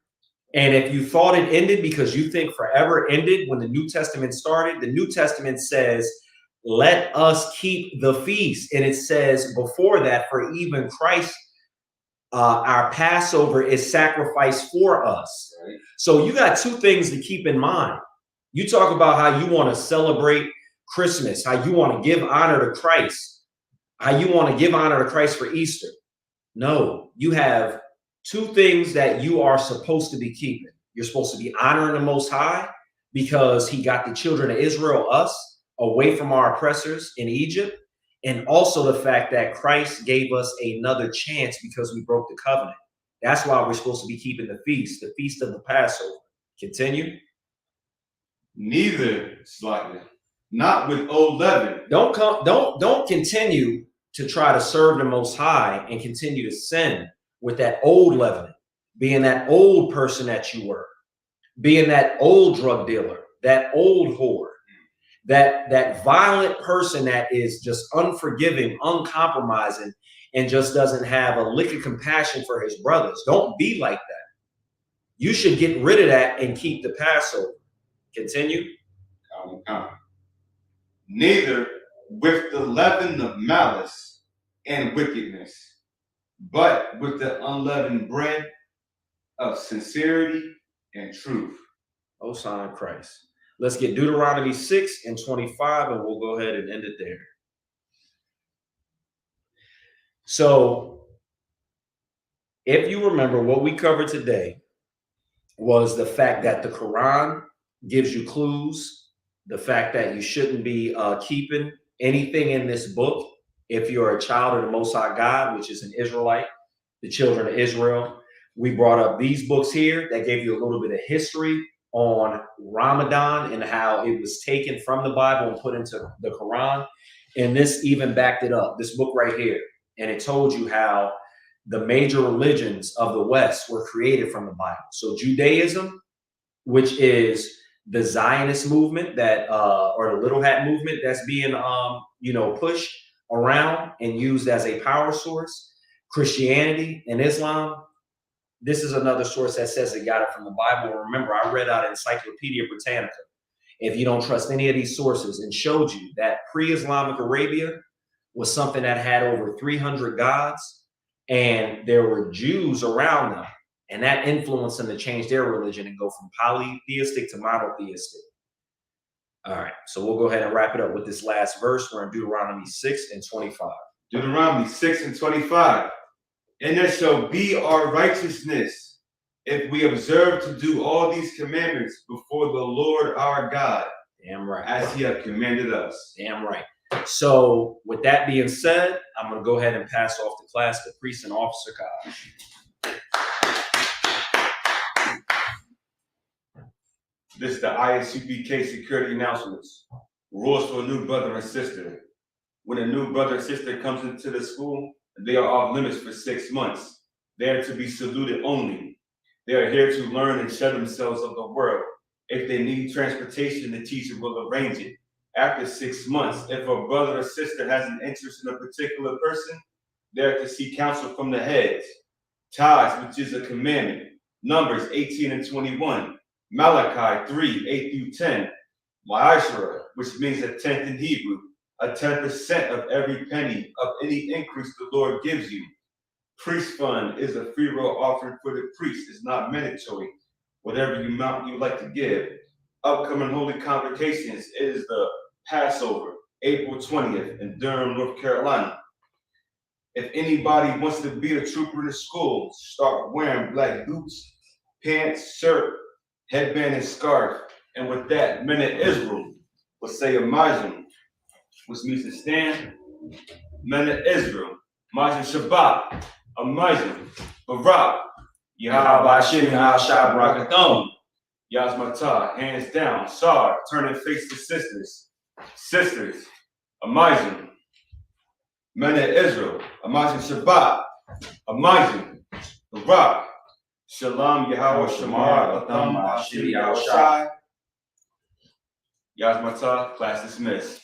And if you thought it ended because you think forever ended when the New Testament started, the New Testament says, let us keep the feast. And it says before that, for even Christ, our Passover is sacrificed for us. Right. So you got two things to keep in mind. You talk about how you want to celebrate Christmas, how you want to give honor to Christ, how you want to give honor to Christ for Easter. No, you have two things that you are supposed to be keeping. You're supposed to be honoring the Most High because he got the children of Israel, us, away from our oppressors in Egypt. And also the fact that Christ gave us another chance because we broke the covenant. That's why we're supposed to be keeping the feast of the Passover. Continue. Neither, slightly, not with old leaven. Don't continue to try to serve the Most High and continue to sin with that old leaven, being that old person that you were, being that old drug dealer, that old whore, that violent person that is just unforgiving, uncompromising, and just doesn't have a lick of compassion for his brothers. Don't be like that. You should get rid of that and keep the Passover. Continue. Neither with the leaven of malice and wickedness, but with the unleavened bread of sincerity and truth. Hosanna Christ. Let's get Deuteronomy 6:25, and we'll go ahead and end it there. So, if you remember, what we covered today was the fact that the Quran gives you clues, the fact that you shouldn't be keeping anything in this book if you're a child of the Most High God, which is an Israelite, the children of Israel. We brought up these books here that gave you a little bit of history on Ramadan and how it was taken from the Bible and put into the Quran. And this even backed it up, this book right here. And it told you how the major religions of the West were created from the Bible. So Judaism, which is the Zionist movement that, or the Little Hat movement that's being, pushed around and used as a power source. Christianity and Islam, this is another source that says it got it from the Bible. Remember, I read out Encyclopedia Britannica. If you don't trust any of these sources, and showed you that pre-Islamic Arabia was something that had over 300 gods, and there were Jews around them, and that influenced them to change their religion and go from polytheistic to monotheistic. All right, so we'll go ahead and wrap it up with this last verse. We're in Deuteronomy 6:25. Deuteronomy 6:25. And there shall be our righteousness if we observe to do all these commandments before the Lord our God. Damn right. As he hath commanded us. Damn right. So with that being said, I'm going to go ahead and pass off the class to Priest and Officer Kaj. This is the ISUPK security announcements. Rules for a new brother and sister. When a new brother and sister comes into the school, they are off limits for 6 months. They are to be saluted only. They are here to learn and shut themselves of the world. If they need transportation, the teacher will arrange it. After 6 months, if a brother or sister has an interest in a particular person, they are to seek counsel from the heads. Tithes, which is a commandment. Numbers 18-21. Malachi 3:8-10. Ma'ashra, which means a tenth in Hebrew. A 10% of every penny of any increase the Lord gives you. Priest fund is a free will offering for the priest. It's not mandatory. Whatever amount you like to give. Upcoming holy convocations is the Passover, April 20th in Durham, North Carolina. If anybody wants to be a trooper in the school, start wearing black boots, pants, shirt, headband, and scarf. And with that, men of Israel will say a Majim, which means to stand. Men of Israel, Majim Shabbat, a Majim, Barak, Yahweh Hashem, Yahshua Barakathon, Yazmatah, hands down, Sar, turning face to sisters. Sisters, a Majim. Men of Israel, a Majim Shabbat, a Majim, Barak, Shalom, Yahweh Shamar, Atham, Ashiri, Al-Shai, Yazmatah, class dismissed.